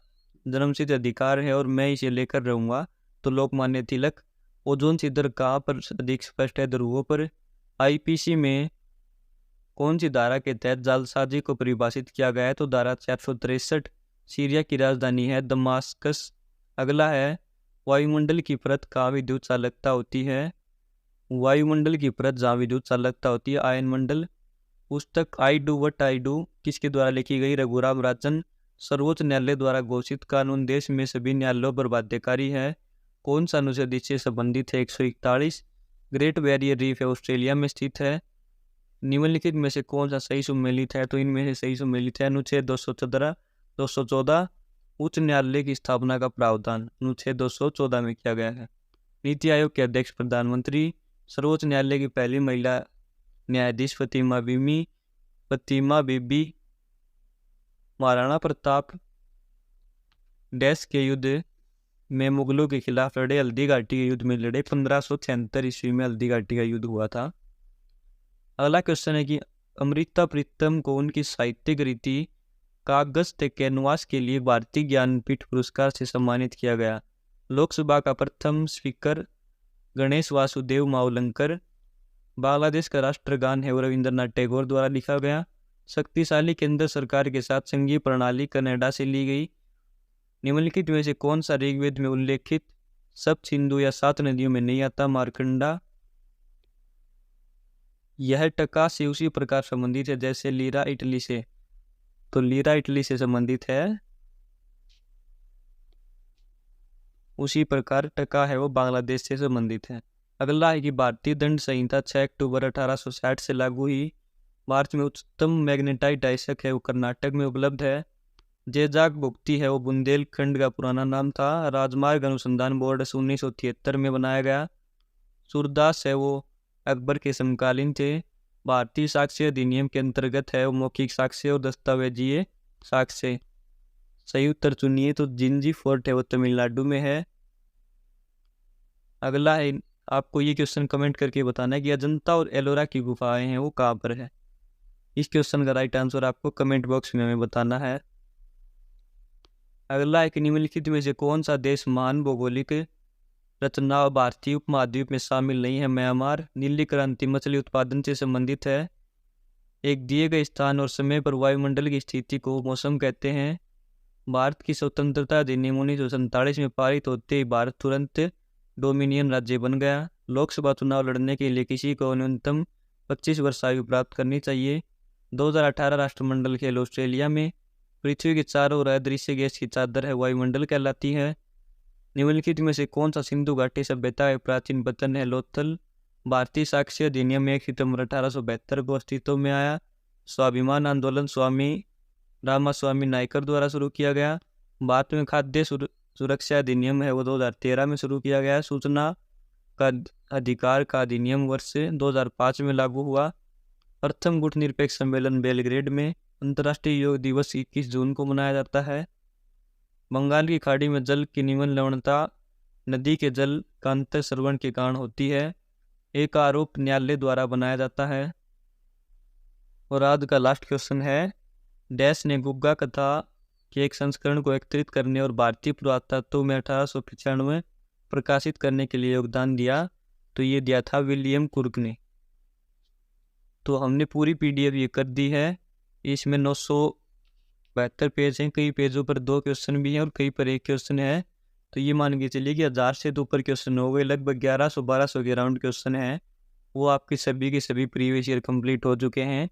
जन्मसिद्ध अधिकार है और मैं इसे लेकर रहूंगा? तो लोकमान्य तिलक। ओजोन छिद्र कहाँ पर अधिक स्पष्ट है? ध्रुवों पर। आईपीसी में कौन सी धारा के तहत जालसाजी को परिभाषित किया गया है? तो धारा 463। सीरिया की राजधानी है दमास्कस। अगला है वायुमंडल की परत कहाँ विद्युत चालकता होती है? वायुमंडल की परत जहाँ विद्युत चालकता होती है आयनमंडल। पुस्तक I do what I do किसके द्वारा लिखी गई? रघुराम राजन। सर्वोच्च न्यायालय द्वारा घोषित कानून देश में सभी न्यायालयों पर बाध्यकारी है। कौन सा अनुच्छेद इससे संबंधित है? 141। ग्रेट बैरियर रीफ है ऑस्ट्रेलिया में स्थित है। निम्नलिखित में से कौन सा सही सुमेलित है? तो इनमें से सही सुमेलित है अनुच्छेद 214 उच्च न्यायालय की स्थापना का प्रावधान अनुच्छेद 214 में किया गया है। नीति आयोग के अध्यक्ष प्रधानमंत्री। सर्वोच्च न्यायालय की पहली महिला न्यायाधीश फतिमा बीबी। महाराणा प्रताप डैश के युद्ध में मुगलों के खिलाफ लड़े, हल्दी घाटी के युद्ध में लड़े। 1576 ईस्वी में हल्दी घाटी का युद्ध हुआ था। अगला क्वेश्चन है कि अमृता प्रीतम को उनकी साहित्यिक रीति कागज के कैनवास के लिए भारतीय ज्ञानपीठ पुरस्कार से सम्मानित किया गया। लोकसभा का प्रथम स्पीकर गणेश वासुदेव मावलंकर। बांग्लादेश का राष्ट्रगान है वो रविंद्रनाथ टैगोर द्वारा लिखा गया। शक्तिशाली केंद्र सरकार के साथ संघीय प्रणाली कनाडा से ली गई। निम्नलिखित में से कौन सा ऋग्वेद में उल्लेखित सप्त सिंधु या 7 नदियों में नहीं आता? मार्कंडा। यह टका से उसी प्रकार संबंधित है जैसे लीरा इटली से, तो लीरा इटली से संबंधित है, उसी प्रकार टका है वो बांग्लादेश से संबंधित है। अगला है कि भारतीय दंड संहिता 6 अक्टूबर 1860 से लागू हुई। भारत में उच्चतम मैग्नेटाइट डायसक है वो कर्नाटक में उपलब्ध है। जेजाक भुक्ति है वो बुंदेलखंड का पुराना नाम था। राजमार्ग अनुसंधान बोर्ड 1973 में बनाया गया। सूरदास है वो अकबर के समकालीन थे। भारतीय साक्ष्य अधिनियम के अंतर्गत है वो मौखिक साक्ष्य और दस्तावेजीय साक्ष्य। सही उत्तर चुनिए, तो जिंजी फोर्ट है वो तमिलनाडु में है। अगला है, आपको ये क्वेश्चन कमेंट करके बताना है कि अजंता और एलोरा की गुफाएं हैं वो कहाँ पर है। इस क्वेश्चन का राइट आंसर आपको कमेंट बॉक्स में हमें बताना है। अगला है कि निम्नलिखित में से कौन सा देश महान भौगोलिक रचना भारतीय उपमहाद्वीप में शामिल नहीं है? म्यांमार। नीली क्रांति मछली उत्पादन से संबंधित है। एक दिए गए स्थान और समय पर वायुमंडल की स्थिति को मौसम कहते हैं। भारत की स्वतंत्रता अधिनियम 1947 में पारित होते ही भारत तुरंत डोमिनियन राज्य बन गया। लोकसभा चुनाव लड़ने के लिए किसी को न्यूनतम 25 वर्ष आयु प्राप्त करनी चाहिए। 2018 राष्ट्रमंडल खेल ऑस्ट्रेलिया में। पृथ्वी के चारों ओर अदृश्य गैस की चादर है वायुमंडल कहलाती है। निम्नलिखित में से कौन सा सिंधु घाटी सभ्यता का प्राचीन पतन है? लोथल। भारतीय साक्ष्य अधिनियम 1 सितंबर 1872 को अस्तित्व में आया। स्वाभिमान आंदोलन स्वामी रामास्वामी नायकर द्वारा शुरू किया गया। भारत में खाद्य सुरक्षा अधिनियम है वो 2013 में शुरू किया गया। सूचना का अधिकार का अधिनियम वर्ष 2005 में लागू हुआ। प्रथम गुटनिरपेक्ष सम्मेलन बेलग्रेड में। अंतर्राष्ट्रीय योग दिवस 21 जून को मनाया जाता है। बंगाल की खाड़ी में जल की निम्न लवणता नदी के जल का अंतर श्रवण के कारण होती है। एक आरोप न्यायालय द्वारा बनाया जाता है। और आज का लास्ट क्वेश्चन है, डैश ने गुग्गा कथा के एक संस्करण को एकत्रित करने और भारतीय पुरातत्व में 1895 प्रकाशित करने के लिए योगदान दिया? तो ये दिया था विलियम कुर्क ने। तो हमने पूरी PDF ये कर दी है। इसमें 972 पेज हैं। कई पेजों पर 2 क्वेश्चन भी हैं और कई पर 1 क्वेश्चन है। तो ये मान के चलिए कि 1000 से तो ऊपर क्वेश्चन हो गए। लगभग 1100-1200 के राउंड क्वेश्चन हैं वो आपके सभी के सभी प्रीवियस ईयर कंप्लीट हो चुके हैं।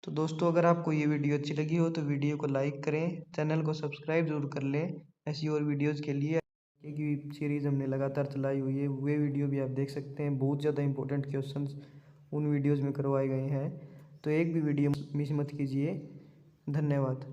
तो दोस्तों, अगर आपको ये वीडियो अच्छी लगी हो तो वीडियो को लाइक करें, चैनल को सब्सक्राइब जरूर कर लें ऐसी और वीडियोस के लिए। एक सीरीज़ हमने लगातार चलाई हुई है, वे वीडियो भी आप देख सकते हैं। बहुत ज़्यादा इंपॉर्टेंट क्वेश्चंस उन वीडियोस में करवाए गए हैं, तो एक भी वीडियो मिस मत कीजिए। धन्यवाद।